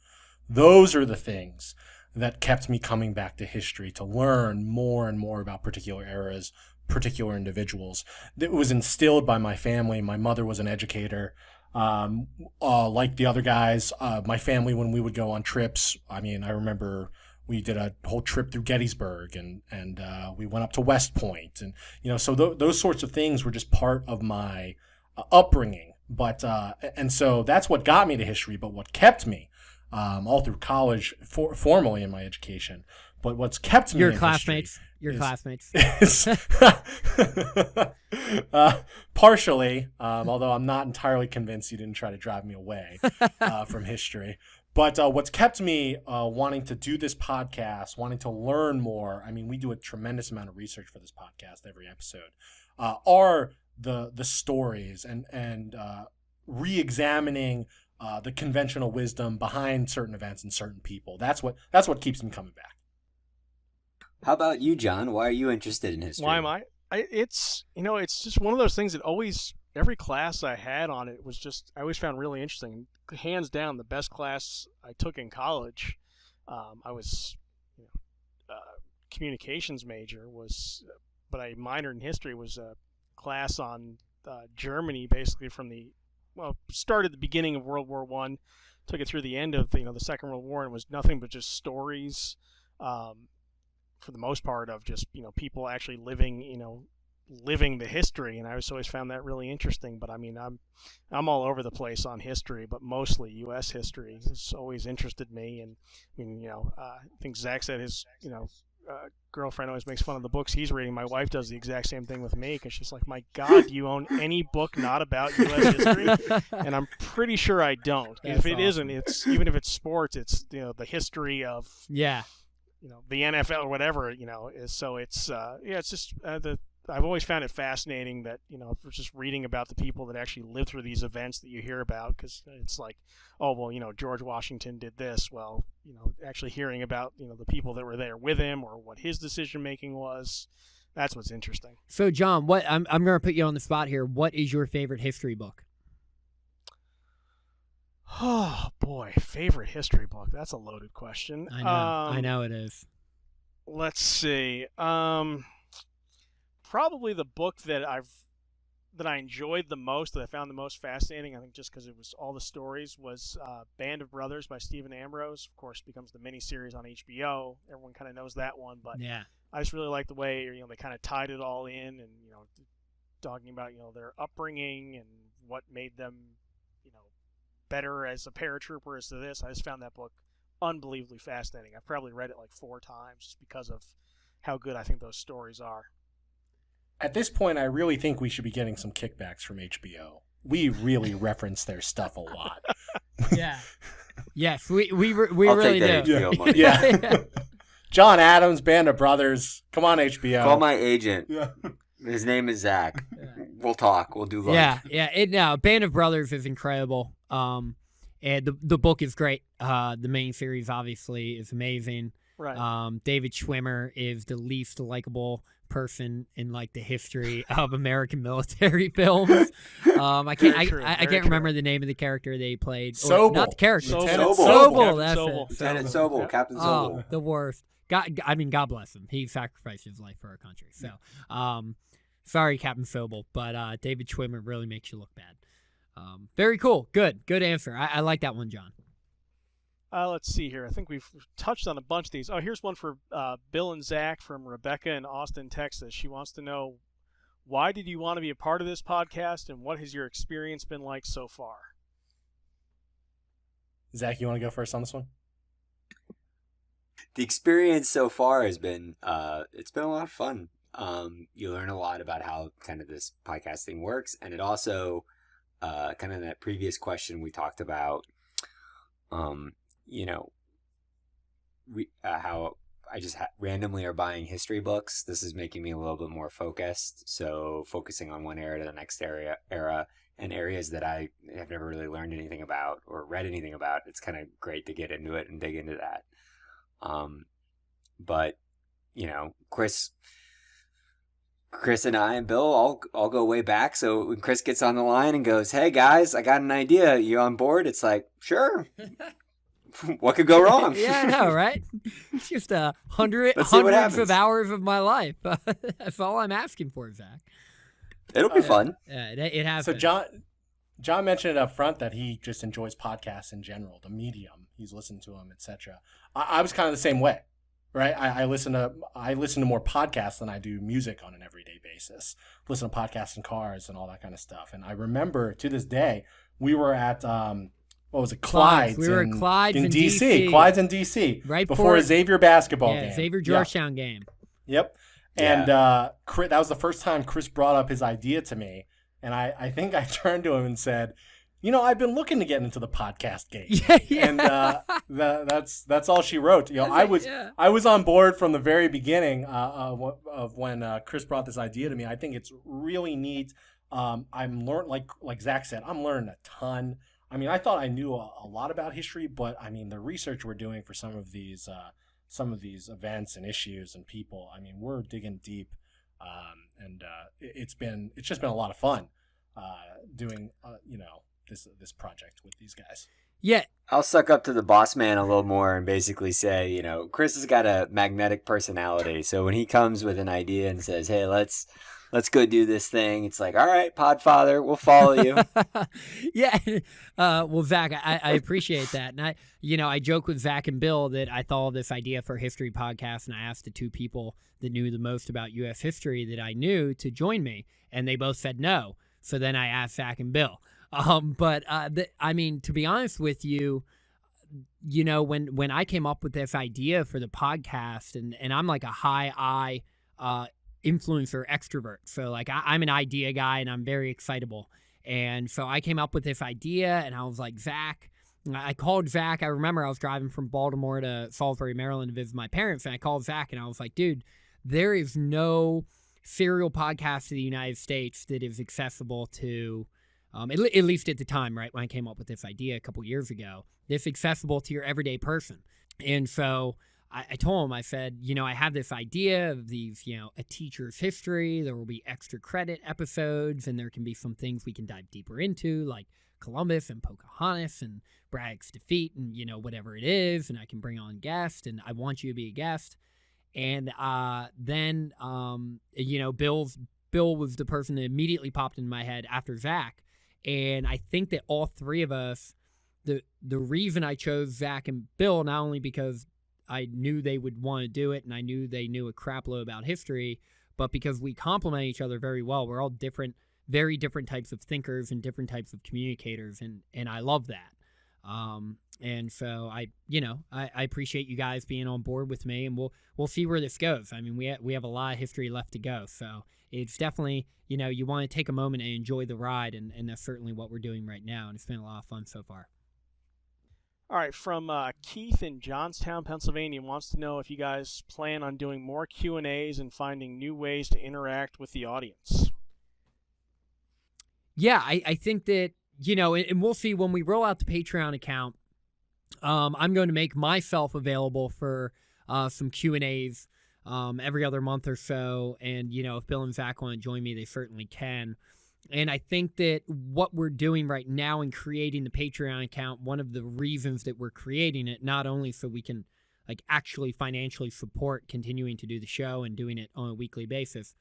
those are the things that kept me coming back to history to learn more and more about particular eras, particular individuals. It was instilled by my family. My mother was an educator. Like the other guys, my family, when we would go on trips, I remember we did a whole trip through Gettysburg and we went up to West Point. And, so those sorts of things were just part of my upbringing. But, and so that's what got me to history. But what kept me, all through college, formally in my education, but what's kept me Your in classmates. Partially, although I'm not entirely convinced you didn't try to drive me away from history. But what's kept me wanting to do this podcast, wanting to learn more, we do a tremendous amount of research for this podcast every episode, are the stories and re-examining the conventional wisdom behind certain events and certain people. That's what keeps me coming back. How about you, John? Why are you interested in history? Why am I? It's just one of those things that every class I had on it was just, I always found really interesting. Hands down, the best class I took in college. I was communications major, but I minored in history, was a class on Germany, basically started the beginning of World War I, took it through the end of the Second World War, and was nothing but just stories. For the most part, of just people actually living the history, and I always found that really interesting. But I'm all over the place on history, but mostly U.S. history has always interested me. And I think Zach said his girlfriend always makes fun of the books he's reading. My wife does the exact same thing with me, because she's like, "My God, do you own any book not about U.S. history?" And I'm pretty sure I don't. If it isn't, it's, even if it's sports, it's the history of the NFL or whatever, so it's it's just I've always found it fascinating that just reading about the people that actually lived through these events that you hear about, because it's like, oh well, George Washington did this. Well, actually hearing about the people that were there with him, or what his decision making was, that's what's interesting. So John, I'm going to put you on the spot here. What is your favorite history book? Oh boy, favorite history book. That's a loaded question. I know it is. Let's see. Probably the book that I enjoyed the most, that I found the most fascinating, I think just because it was all the stories, was Band of Brothers by Stephen Ambrose. Of course, becomes the miniseries on HBO. Everyone kind of knows that one, but yeah, I just really like the way they kind of tied it all in, and talking about their upbringing and what made them better as a paratrooper as to this. I just found that book unbelievably fascinating. I've probably read it like 4 times just because of how good I think those stories are. At this point, I really think we should be getting some kickbacks from HBO. We really reference their stuff a lot. Yeah. Yes, we really take that do. HBO money. Yeah. John Adams, Band of Brothers. Come on, HBO. Call my agent. Yeah. His name is Zach. We'll talk. We'll do lunch. Yeah. Band of Brothers is incredible. And the book is great. The main series obviously is amazing. Right. David Schwimmer is the least likable person in like the history of American military films. I can't remember the name of the character they played. Sobel. Not the character. Lieutenant Sobel. That's Sobel. it. Lieutenant Sobel, Yep. Captain Sobel. Oh, the worst. God bless him. He sacrificed his life for our country. So, sorry, Captain Sobel, but David Schwimmer really makes you look bad. Very cool. Good answer. I like that one, John. Let's see here. I think we've touched on a bunch of these. Oh, here's one for Bill and Zach from Rebecca in Austin, Texas. She wants to know, why did you want to be a part of this podcast, and what has your experience been like so far? Zach, you want to go first on this one? The experience so far has been, it's been a lot of fun. You learn a lot about how kind of this podcasting works. And it also, kind of that previous question we talked about, how I just randomly are buying history books. This is making me a little bit more focused. So focusing on one era to the next era and areas that I have never really learned anything about or read anything about. It's kind of great to get into it and dig into that. But Chris and I and Bill all go way back. So when Chris gets on the line and goes, "Hey guys, I got an idea. You on board?" It's like, sure. What could go wrong? Yeah, I know, right? It's just hundreds happens. of hours of my life. That's all I'm asking for, Zach. It'll be fun. Yeah, it has. So John mentioned it up front that he just enjoys podcasts in general, the medium. He's listened to them, etc. I was kind of the same way, right? I listen to more podcasts than I do music on an everyday basis. Listen to podcasts in cars and all that kind of stuff. And I remember to this day, we were at what was it, Clyde's? We were at Clyde's in DC. Clyde's in DC. Right before a Xavier basketball game. Xavier Georgetown game. Yep. And that was the first time Chris brought up his idea to me. And I think I turned to him and said, I've been looking to get into the podcast game. Yeah. And that's all she wrote. I was on board from the very beginning of when Chris brought this idea to me. I think it's really neat. I'm learning, like Zach said, I'm learning a ton. I mean, I thought I knew a lot about history, but I mean, the research we're doing for some of these events and issues and people, I mean, we're digging deep, and it's just been a lot of fun doing this project with these guys. Yeah, I'll suck up to the boss man a little more and basically say, Chris has got a magnetic personality, so when he comes with an idea and says, "Hey, let's go do this thing," it's like, all right, Podfather, we'll follow you. Yeah. Well, Zach, I appreciate that. And I joke with Zach and Bill that I thought of this idea for a history podcast, and I asked the two people that knew the most about U.S. history that I knew to join me, and they both said no. So then I asked Zach and Bill. But to be honest with you, when I came up with this idea for the podcast, and I'm like a high I influencer extrovert. So like I'm an idea guy and I'm very excitable. And so I came up with this idea and I was like, Zach, I called Zach. I remember I was driving from Baltimore to Salisbury, Maryland to visit my parents. And I called Zach and I was like, dude, there is no serial podcast in the United States that is accessible to, at least at the time, right, when I came up with this idea a couple years ago, that's accessible to your everyday person. And so I told him, I said, I have this idea of these, a teacher's history. There will be extra credit episodes, and there can be some things we can dive deeper into, like Columbus and Pocahontas and Bragg's defeat and, whatever it is. And I can bring on guests, and I want you to be a guest. And then, Bill was the person that immediately popped in my head after Zach. And I think that all three of us, the reason I chose Zach and Bill, not only because I knew they would want to do it and I knew they knew a crap load about history, but because we complement each other very well. We're all different, very different types of thinkers and different types of communicators, and I love that. And so I appreciate you guys being on board with me, and we'll see where this goes. I mean, we have a lot of history left to go, so it's definitely, you want to take a moment and enjoy the ride, and that's certainly what we're doing right now, and it's been a lot of fun so far. All right, from Keith in Johnstown, Pennsylvania, wants to know if you guys plan on doing more Q&As and finding new ways to interact with the audience. Yeah, I think that, and we'll see when we roll out the Patreon account. I'm going to make myself available for some Q&As every other month or so. And, if Bill and Zach want to join me, they certainly can. And I think that what we're doing right now in creating the Patreon account, one of the reasons that we're creating it, not only so we can actually financially support continuing to do the show and doing it on a weekly basis,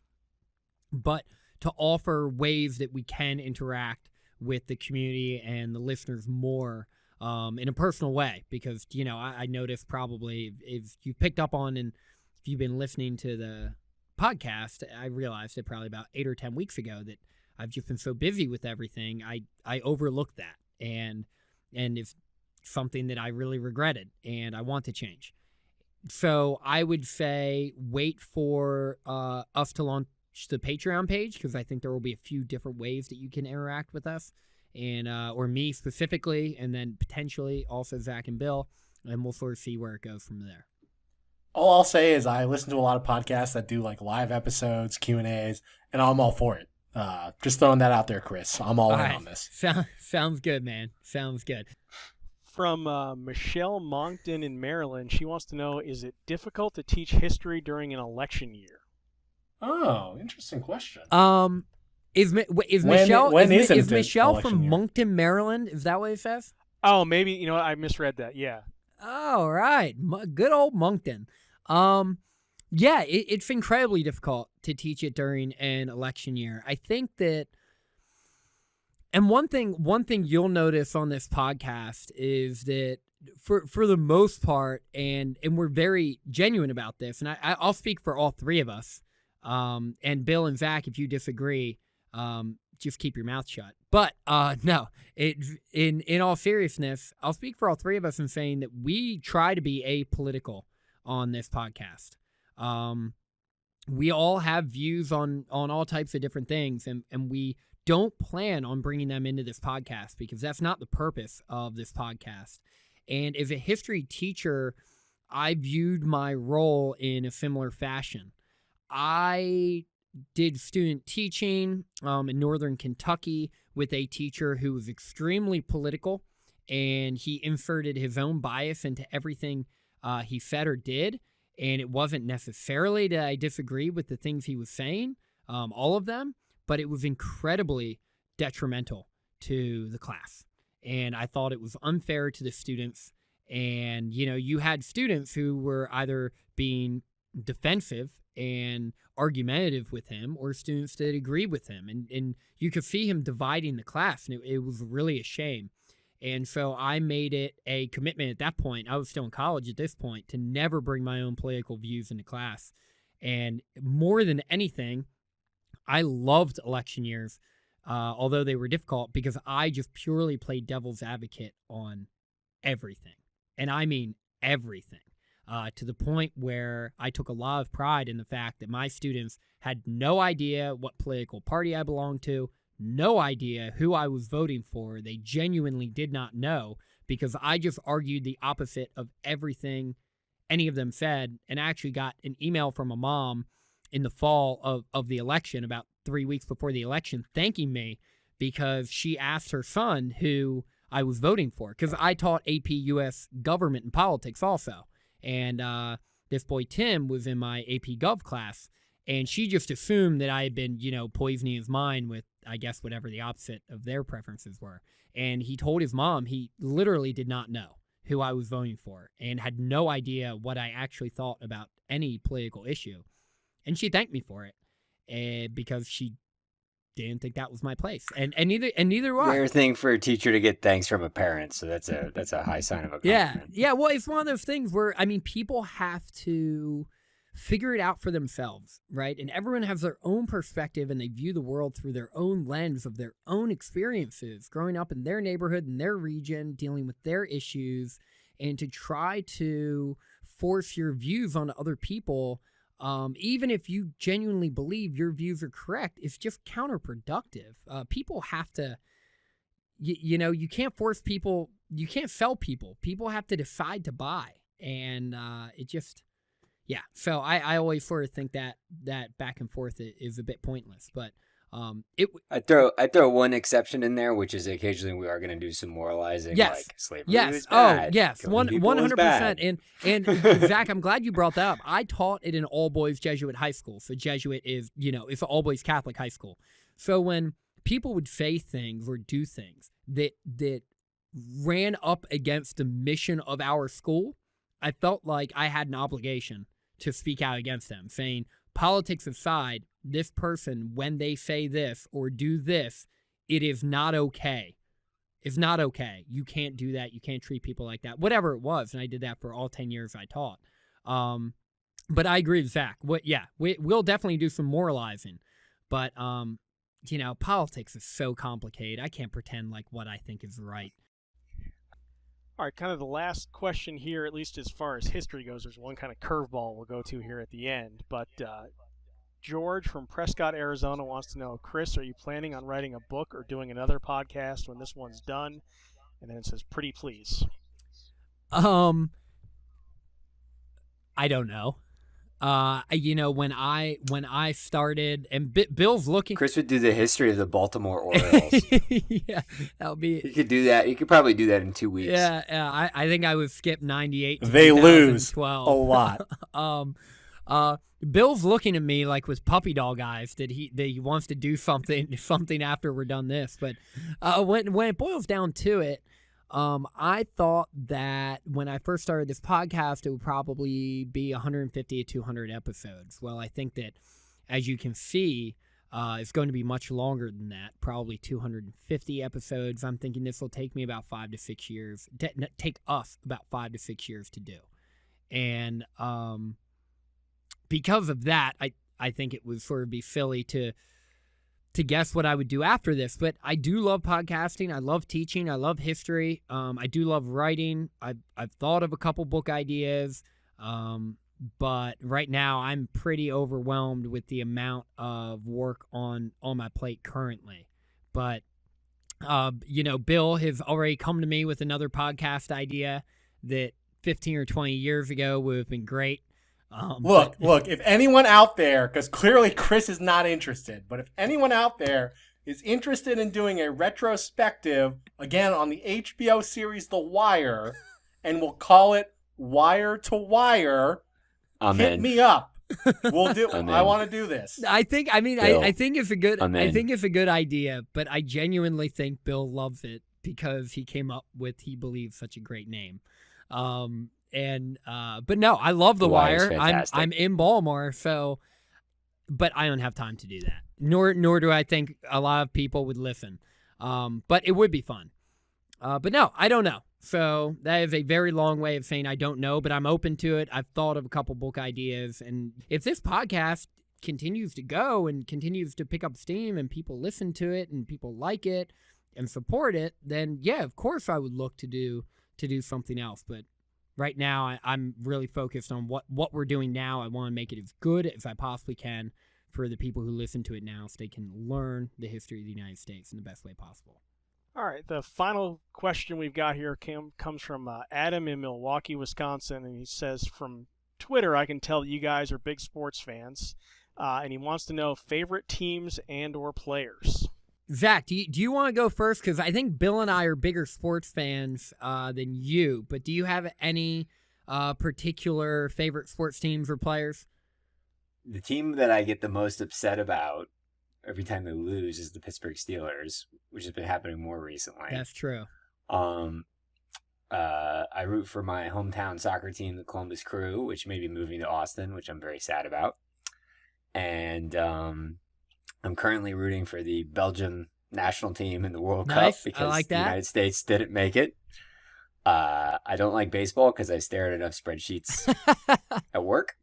but to offer ways that we can interact with the community and the listeners more in a personal way. Because, I noticed probably if you picked up on and if you've been listening to the podcast, I realized it probably about 8 or 10 weeks ago that I've just been so busy with everything, I overlooked that. And it's something that I really regretted and I want to change. So I would say wait for us to launch the Patreon page, because I think there will be a few different ways that you can interact with us, and or me specifically, and then potentially also Zach and Bill, and we'll sort of see where it goes from there. All I'll say is I listen to a lot of podcasts that do live episodes, Q&As, and I'm all for it. Just throwing that out there, Chris. I'm all in on this. Sounds good, man. Sounds good. From Michelle Moncton in Maryland, she wants to know, is it difficult to teach history during an election year? Oh, interesting question. Is Michelle from Moncton, Maryland? Is that what it says? Oh, maybe, I misread that. Yeah. Oh, right. Good old Moncton. Yeah, it's incredibly difficult to teach it during an election year. I think that, and one thing you'll notice on this podcast is that for the most part, and we're very genuine about this, and I'll speak for all three of us, and Bill and Zach, if you disagree, just keep your mouth shut. But no, in all seriousness, I'll speak for all three of us in saying that we try to be apolitical on this podcast. We all have views on all types of different things, and we don't plan on bringing them into this podcast because that's not the purpose of this podcast. And as a history teacher, I viewed my role in a similar fashion. I did student teaching in Northern Kentucky with a teacher who was extremely political, and he inserted his own bias into everything he said or did. And it wasn't necessarily that I disagree with the things he was saying, all of them, but it was incredibly detrimental to the class. And I thought it was unfair to the students. And, you had students who were either being defensive and argumentative with him, or students that agreed with him. And you could see him dividing the class, and it was really a shame. And so I made it a commitment at that point. I was still in college at this point, to never bring my own political views into class. And more than anything, I loved election years, although they were difficult, because I just purely played devil's advocate on everything. And I mean everything, to the point where I took a lot of pride in the fact that my students had no idea what political party I belonged to, no idea who I was voting for. They genuinely did not know, because I just argued the opposite of everything any of them said. And I actually got an email from a mom in the fall of the election, about 3 weeks before the election, thanking me because she asked her son who I was voting for, because I taught AP US government and politics also. And this boy Tim was in my AP Gov class, and she just assumed that I had been, poisoning his mind with, I guess, whatever the opposite of their preferences were. And he told his mom he literally did not know who I was voting for and had no idea what I actually thought about any political issue. And she thanked me for it, because she didn't think that was my place. And neither was. Rare thing for a teacher to get thanks from a parent, so that's a high sign of a compliment. Yeah. Well, it's one of those things where, people have to figure it out for themselves, right? And everyone has their own perspective, and they view the world through their own lens of their own experiences, growing up in their neighborhood, in their region, dealing with their issues, and to try to force your views on other people, even if you genuinely believe your views are correct, it's just counterproductive. People have to, you can't force people you can't sell people. People have to decide to buy, and it just, yeah. So I always sort of think that back and forth is a bit pointless. But I throw one exception in there, which is occasionally we are going to do some moralizing, yes, like slavery yes, is bad, oh yes, killing people is 100%. bad. And Zach, I'm glad you brought that up. I taught at an all boys Jesuit high school. So Jesuit is, it's an all boys Catholic high school. So when people would say things or do things that ran up against the mission of our school, I felt like I had an obligation to speak out against them, saying, politics aside, this person, when they say this or do this, it is not okay. It's not okay. You can't do that. You can't treat people like that. Whatever it was, and I did that for all 10 years I taught. But I agree with Zach. We'll definitely do some moralizing. But, politics is so complicated. I can't pretend like what I think is right. All right, kind of the last question here, at least as far as history goes. There's one kind of curveball we'll go to here at the end. But George from Prescott, Arizona wants to know, Chris, are you planning on writing a book or doing another podcast when this one's done? And then it says, pretty please. I don't know. When I started, and Bill's looking. Chris would do the history of the Baltimore Orioles. Yeah, that would be. You could do that. You could probably do that in 2 weeks. Yeah. I think I would skip 98 to They lose 2012. a lot. Bill's looking at me like with puppy dog eyes that he wants to do something after we're done this. But when it boils down to it, I thought that when I first started this podcast, it would probably be 150 to 200 episodes. Well, I think that, as you can see, it's going to be much longer than that, probably 250 episodes. I'm thinking this will take me about 5 to 6 years, take us about 5 to 6 years to do. And because of that, I think it would sort of be silly to guess what I would do after this. But I do love podcasting. I love teaching. I love history. I do love writing. I've thought of a couple book ideas. But right now I'm pretty overwhelmed with the amount of work on my plate currently. But, Bill has already come to me with another podcast idea that 15 or 20 years ago would have been great. Look, if anyone out there, because clearly Chris is not interested, but if anyone out there is interested in doing a retrospective, again, on the HBO series The Wire, and we'll call it Wire to Wire, hit me up. We'll do. I want to do this. I think it's a good. I think it's a good idea, but I genuinely think Bill loves it because he came up with, he believes, such a great name. But no, I love The Wire. I'm in Baltimore, so, but I don't have time to do that. Nor do I think a lot of people would listen. But it would be fun. But no, I don't know. So that is a very long way of saying I don't know, but I'm open to it. I've thought of a couple book ideas, and if this podcast continues to go and continues to pick up steam and people listen to it and people like it and support it, then yeah, of course I would look to do something else. But right now, I'm really focused on what we're doing now. I want to make it as good as I possibly can for the people who listen to it now so they can learn the history of the United States in the best way possible. All right, the final question we've got here comes from Adam in Milwaukee, Wisconsin, and he says, from Twitter, I can tell that you guys are big sports fans, and he wants to know favorite teams and or players. Zach, do you want to go first? Because I think Bill and I are bigger sports fans than you, but do you have any particular favorite sports teams or players? The team that I get the most upset about every time they lose is the Pittsburgh Steelers, which has been happening more recently. That's true. I root for my hometown soccer team, the Columbus Crew, which may be moving to Austin, which I'm very sad about. And I'm currently rooting for the Belgium national team in the World Cup because the United States didn't make it. I don't like baseball because I stare at enough spreadsheets at work.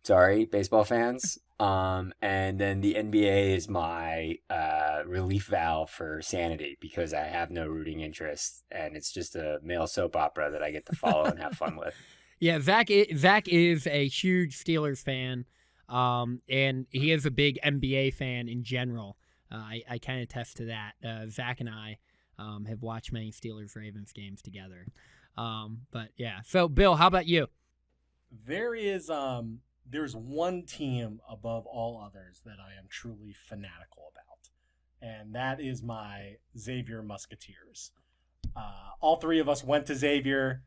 Sorry, baseball fans. And then the NBA is my relief valve for sanity because I have no rooting interest, and it's just a male soap opera that I get to follow and have fun with. Yeah, Zach is a huge Steelers fan, and he is a big NBA fan in general. I can attest to that. Zach and I have watched many Steelers-Ravens games together. But yeah. So, Bill, how about you? There's one team above all others that I am truly fanatical about, and that is my Xavier Musketeers. All three of us went to Xavier.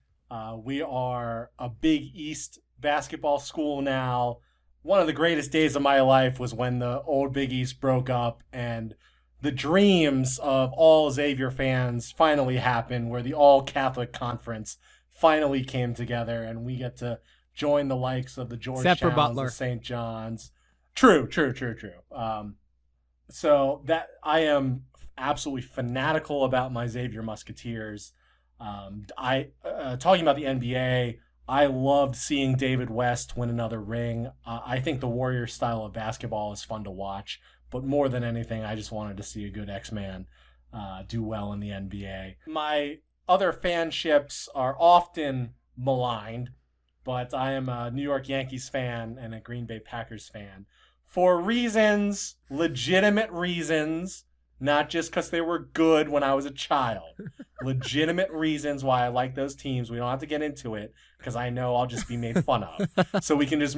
We are a Big East basketball school now. One of the greatest days of my life was when the old Big East broke up and the dreams of all Xavier fans finally happened, where the all-Catholic conference finally came together, and we get to join the likes of the Georgetowns, the St. John's. True. So that I am absolutely fanatical about my Xavier Musketeers. Talking about the NBA, I loved seeing David West win another ring. I think the Warriors style of basketball is fun to watch, but more than anything, I just wanted to see a good X-Man do well in the NBA. My other fanships are often maligned, but I am a New York Yankees fan and a Green Bay Packers fan for reasons, legitimate reasons, not just because they were good when I was a child. Legitimate reasons why I like those teams. We don't have to get into it because I know I'll just be made fun of. So we can just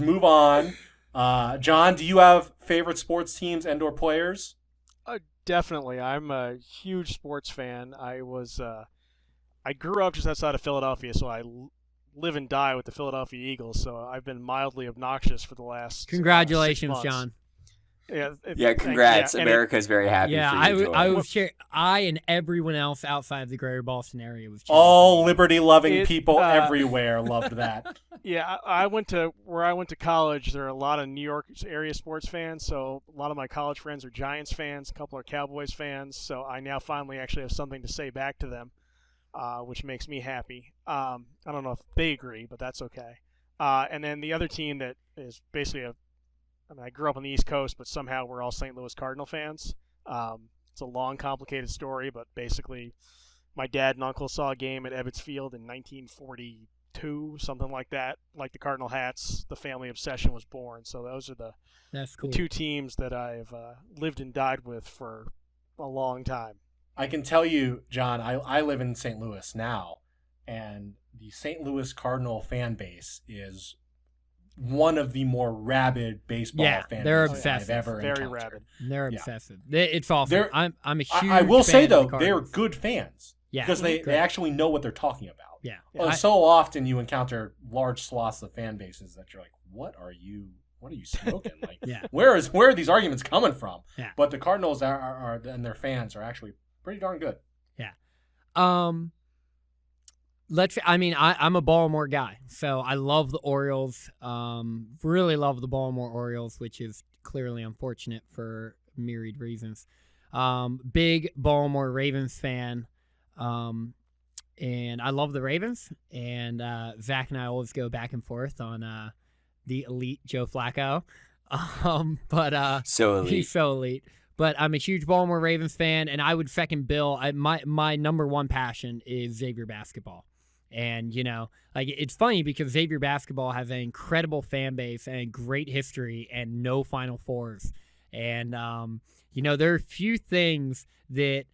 move on. John, do you have favorite sports teams and/or players? Definitely. I'm a huge sports fan. I grew up just outside of Philadelphia, so I live and die with the Philadelphia Eagles. So I've been mildly obnoxious for the last. Congratulations, 6 months. John. Yeah, congrats. America's very happy yeah, for you. I and everyone else outside of the greater Boston area was cheering. All liberty-loving people everywhere loved that. Yeah, I went to college. There are a lot of New York area sports fans, so a lot of my college friends are Giants fans, a couple are Cowboys fans, so I now finally actually have something to say back to them, which makes me happy. I don't know if they agree, but that's okay. And then the other team that is basically I grew up on the East Coast, but somehow we're all St. Louis Cardinal fans. It's a long, complicated story, but basically my dad and uncle saw a game at Ebbets Field in 1942, something like that. Like the Cardinal hats, the family obsession was born. So those are the two teams that I've lived and died with for a long time. I can tell you, John, I live in St. Louis now, and the St. Louis Cardinal fan base is one of the more rabid baseball fan bases I've ever encountered. Very rabid. They're obsessive. It's awesome. I'm a huge I will fan say, of though, the Cardinals. they're good fans. Yeah, because they actually know what they're talking about. Yeah. So often you encounter large swaths of fan bases that you're like, what are you smoking? Like, where are these arguments coming from? Yeah. But the Cardinals are and their fans are actually pretty darn good. Yeah. I'm a Baltimore guy, so I love the Orioles. Really love the Baltimore Orioles, which is clearly unfortunate for myriad reasons. Big Baltimore Ravens fan, and I love the Ravens. And Zach and I always go back and forth on the elite Joe Flacco. So elite. He's so elite. But I'm a huge Baltimore Ravens fan, and I would second Bill. My number one passion is Xavier basketball. And, it's funny because Xavier basketball has an incredible fan base and great history and no Final Fours. And, there are few things in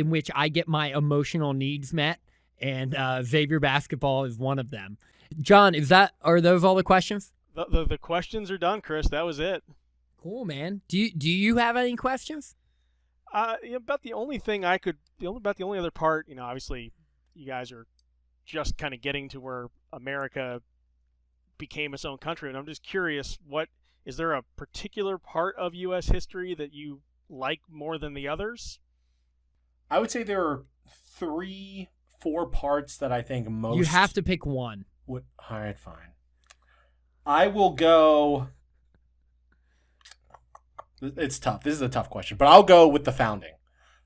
which I get my emotional needs met, and Xavier basketball is one of them. John, are those all the questions? The questions are done, Chris. That was it. Cool, man. Do you have any questions? About the only thing about the only other part, obviously you guys are just kind of getting to where America became its own country, and I'm just curious, is there a particular part of U.S. history that you like more than the others? I would say there are 3-4 parts that I think most. You have to pick one. All right, fine. I will go. It's tough. This is a tough question, but I'll go with the founding.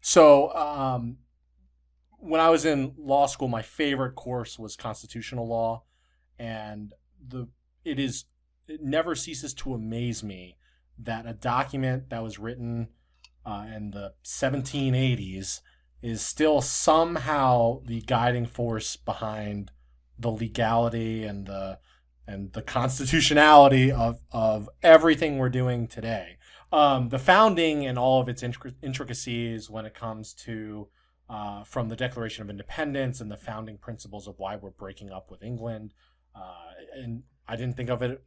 So, when I was in law school, my favorite course was constitutional law, and it never ceases to amaze me that a document that was written in the 1780s is still somehow the guiding force behind the legality and the constitutionality of everything we're doing today. The founding and all of its intricacies when it comes to from the Declaration of Independence and the founding principles of why we're breaking up with England. And I didn't think of it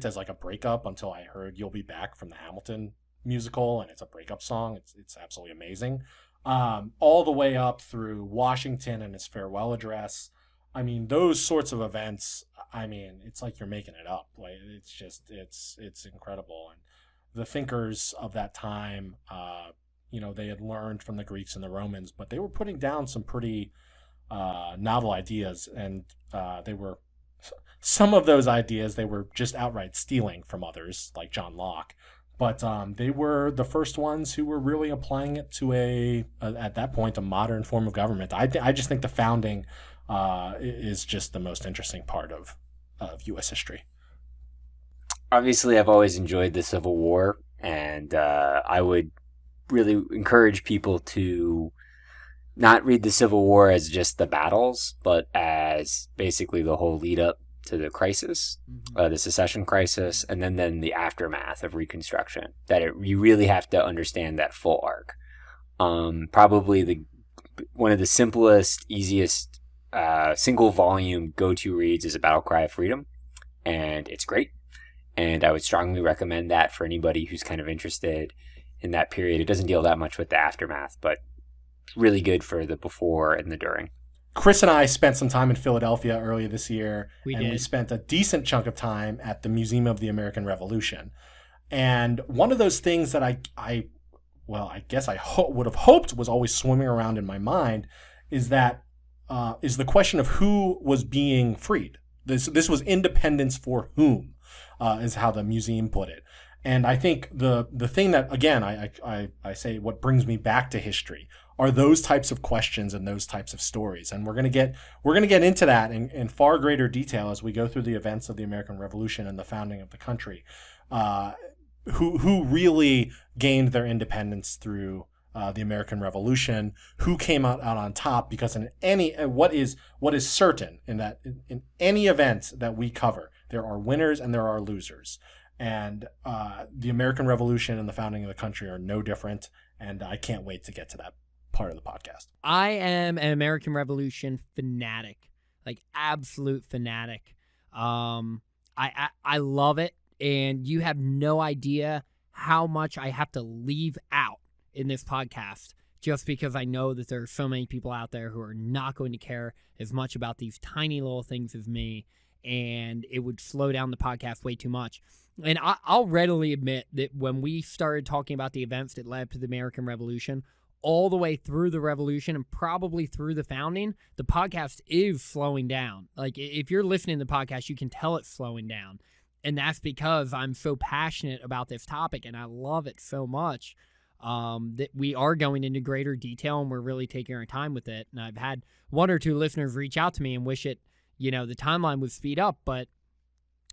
as like a breakup until I heard "You'll Be Back" from the Hamilton musical, and it's a breakup song. It's absolutely amazing. All the way up through Washington and his farewell address. I mean, those sorts of events. I mean, it's like you're making it up. Like it's incredible. And the thinkers of that time, they had learned from the Greeks and the Romans, but they were putting down some pretty novel ideas, and some of those ideas they were just outright stealing from others, like John Locke. But they were the first ones who were really applying it to at that point, a modern form of government. I just think the founding is just the most interesting part of U.S. history. Obviously, I've always enjoyed the Civil War, and I would really encourage people to not read the Civil War as just the battles, but as basically the whole lead up to the crisis, the secession crisis, and then the aftermath of Reconstruction. You really have to understand that full arc. Probably one of the simplest, easiest single volume go-to reads is A Battle Cry of Freedom, and it's great. And I would strongly recommend that for anybody who's kind of interested in that period. It doesn't deal that much with the aftermath, but it's really good for the before and the during. Chris and I spent some time in Philadelphia earlier this year, We spent a decent chunk of time at the Museum of the American Revolution. And one of those things that I guess I would have hoped was always swimming around in my mind is the question of who was being freed. This was independence for whom, is how the museum put it. And I think the thing that, again, I say what brings me back to history are those types of questions and those types of stories. And we're gonna get into that in far greater detail as we go through the events of the American Revolution and the founding of the country. Who really gained their independence through the American Revolution? Who came out on top? Because what is certain in any event that we cover, there are winners and there are losers. And the American Revolution and the founding of the country are no different. And I can't wait to get to that part of the podcast. I am an American Revolution fanatic, like absolute fanatic. I love it, and you have no idea how much I have to leave out in this podcast just because I know that there are so many people out there who are not going to care as much about these tiny little things as me, and it would slow down the podcast way too much. And I'll readily admit that when we started talking about the events that led to the American Revolution, all the way through the revolution and probably through the founding, the podcast is slowing down. Like, if you're listening to the podcast, you can tell it's slowing down. And that's because I'm so passionate about this topic and I love it so much that we are going into greater detail and we're really taking our time with it. And I've had one or two listeners reach out to me and wish the timeline would speed up, but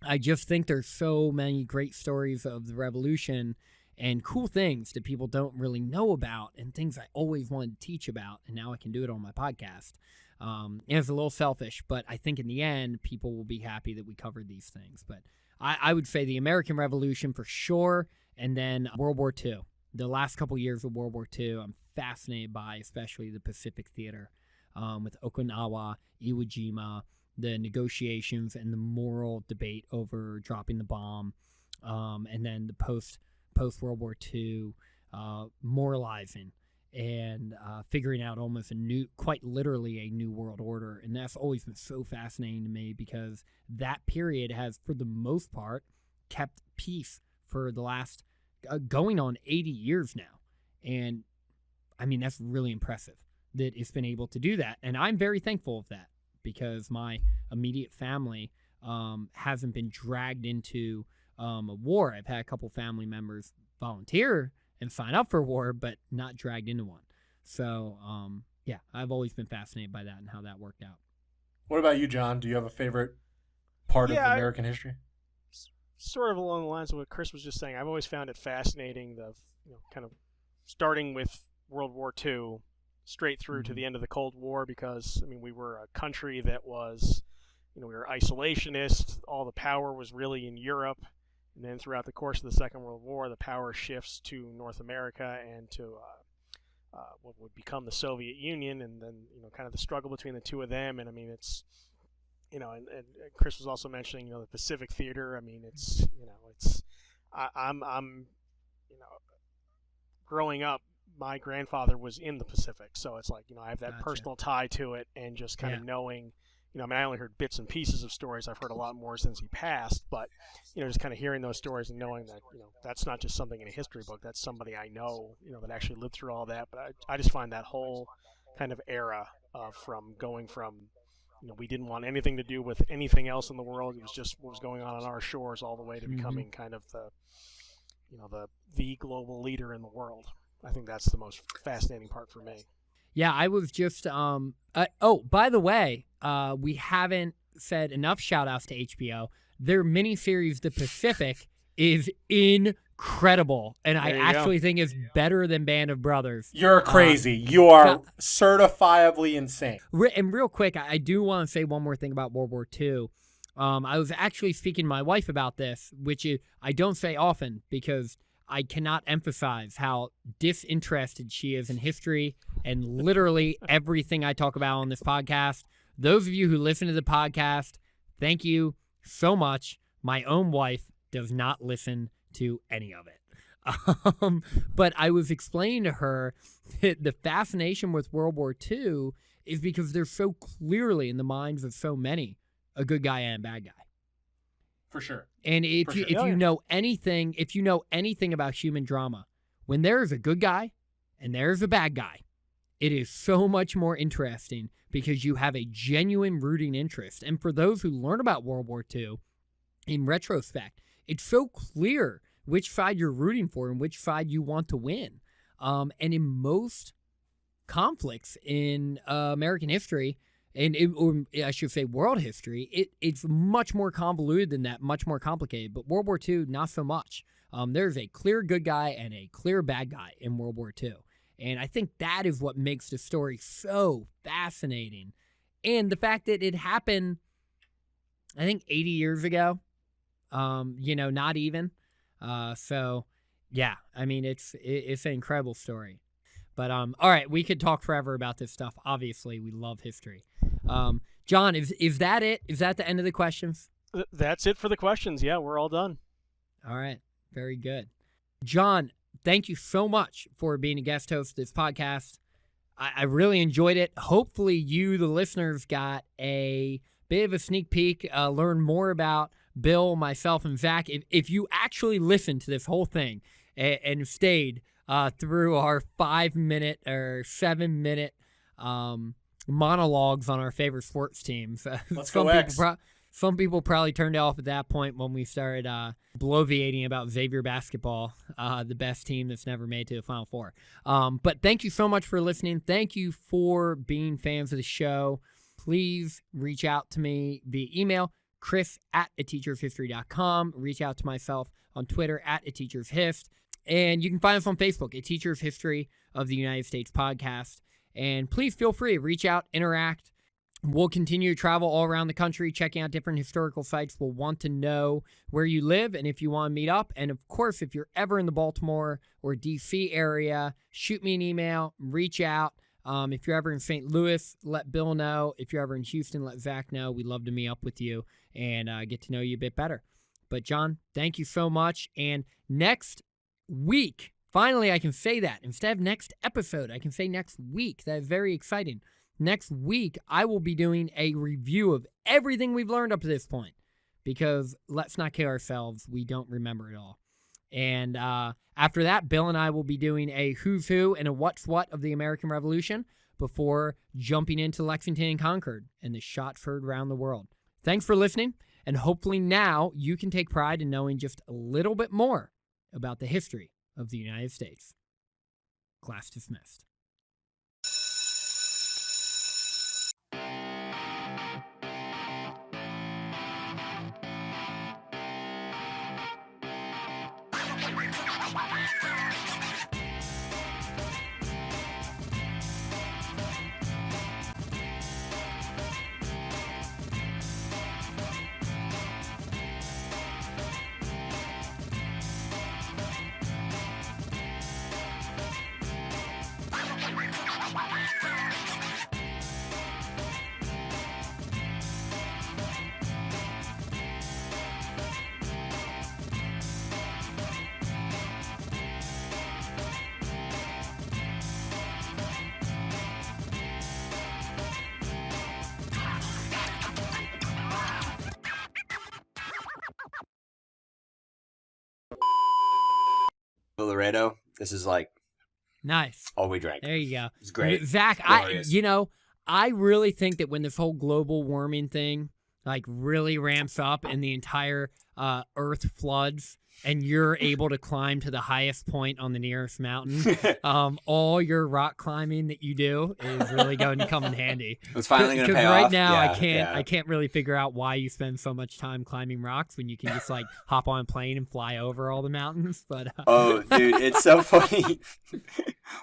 I just think there's so many great stories of the revolution and cool things that people don't really know about and things I always wanted to teach about, and now I can do it on my podcast. And it's a little selfish, but I think in the end, people will be happy that we covered these things. But I would say the American Revolution for sure, and then World War II. The last couple years of World War II, I'm fascinated by, especially the Pacific Theater with Okinawa, Iwo Jima, the negotiations and the moral debate over dropping the bomb, and then the post-World War II moralizing and figuring out almost quite literally a new world order. And that's always been so fascinating to me because that period has, for the most part, kept peace for the last going on 80 years now. And I mean, that's really impressive that it's been able to do that. And I'm very thankful of that because my immediate family hasn't been dragged into a war. I've had a couple family members volunteer and sign up for war, but not dragged into one. So, yeah, I've always been fascinated by that and how that worked out. What about you, John? Do you have a favorite part of American history? Sort of along the lines of what Chris was just saying. I've always found it fascinating, kind of starting with World War II straight through to the end of the Cold War, because, I mean, we were a country that was, we were isolationist. All the power was really in Europe. And then throughout the course of the Second World War, the power shifts to North America and to what would become the Soviet Union, and then kind of the struggle between the two of them. And I mean, it's and Chris was also mentioning the Pacific Theater. I mean, it's I'm growing up, my grandfather was in the Pacific, so it's like I have that Gotcha. personal tie to it, and just kind of knowing. I mean, I only heard bits and pieces of stories. I've heard a lot more since he passed, but just kind of hearing those stories and knowing that that's not just something in a history book. That's somebody I know, that actually lived through all that. But I just find that whole kind of era from going from we didn't want anything to do with anything else in the world. It was just what was going on our shores, all the way to becoming kind of the global leader in the world. I think that's the most fascinating part for me. Yeah, I was just oh, by the way, we haven't said enough shout-outs to HBO. Their miniseries, The Pacific, is incredible, and I actually think it's better than Band of Brothers. You're crazy. You are certifiably insane. And real quick, I do want to say one more thing about World War II. I was actually speaking to my wife about this, which is I don't say often because I cannot emphasize how disinterested she is in history and literally everything I talk about on this podcast. Those of you who listen to the podcast, thank you so much. My own wife does not listen to any of it. But I was explaining to her that the fascination with World War II is because they're so clearly in the minds of so many a good guy and a bad guy. For sure. And if you know anything about human drama, when there's a good guy and there's a bad guy, it is so much more interesting because you have a genuine rooting interest. And for those who learn about World War II, in retrospect, it's so clear which side you're rooting for and which side you want to win. And in most conflicts in American history, or I should say world history, it's much more convoluted than that, much more complicated. But World War II, not so much. There's a clear good guy and a clear bad guy in World War II. And I think that is what makes the story so fascinating. And the fact that it happened, I think, 80 years ago, not even. So, yeah, I mean, it's an incredible story. But, all right, we could talk forever about this stuff. Obviously, we love history. John, is that it? Is that the end of the questions? That's it for the questions. Yeah, we're all done. All right. Very good. John, thank you so much for being a guest host of this podcast. I really enjoyed it. Hopefully you, the listeners, got a bit of a sneak peek, learn more about Bill, myself, and Zach. If you actually listened to this whole thing and stayed through our 5-minute or 7-minute monologues on our favorite sports teams. Let's go X. Some people probably turned it off at that point when we started bloviating about Xavier basketball, the best team that's never made to the Final Four. But thank you so much for listening. Thank you for being fans of the show. Please reach out to me via email, chris@ateachershistory.com. Reach out to myself on Twitter @ateachershistory. And you can find us on Facebook, A Teacher's History of the United States Podcast. And please feel free to reach out, interact. We'll continue to travel all around the country, checking out different historical sites. We'll want to know where you live and if you want to meet up. And, of course, if you're ever in the Baltimore or D.C. area, shoot me an email, reach out. If you're ever in St. Louis, let Bill know. If you're ever in Houston, let Zach know. We'd love to meet up with you and get to know you a bit better. But, John, thank you so much. And next week, finally I can say that. Instead of next episode, I can say next week. That is very exciting. Next week, I will be doing a review of everything we've learned up to this point. Because let's not kid ourselves, we don't remember it all. And after that, Bill and I will be doing a who's who and a what's what of the American Revolution before jumping into Lexington and Concord and the shots heard around the world. Thanks for listening, and hopefully now you can take pride in knowing just a little bit more about the history of the United States. Class dismissed. Laredo. This is like Nice. all we drank. There you go. It's great. Zach, Glorious. I really think that when this whole global warming thing like really ramps up and the entire Earth floods and you're able to climb to the highest point on the nearest mountain, all your rock climbing that you do is really going to come in handy. It's finally going to pay right off. now, Yeah, I can't really figure out why you spend so much time climbing rocks when you can just like hop on a plane and fly over all the mountains. But Oh, dude, it's so funny.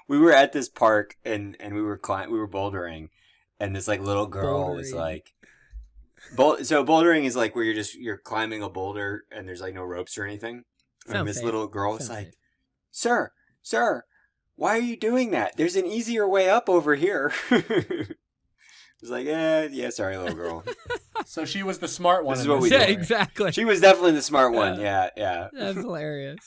We were at this park and we were bouldering, and this like little girl was like, so bouldering is like where you're climbing a boulder and there's like no ropes or anything. And this little girl was like, "Sir, why are you doing that? There's an easier way up over here." I was like, yeah, sorry, little girl. So she was the smart one. This is what we yeah, do. exactly. She was definitely the smart one. Yeah. That's hilarious.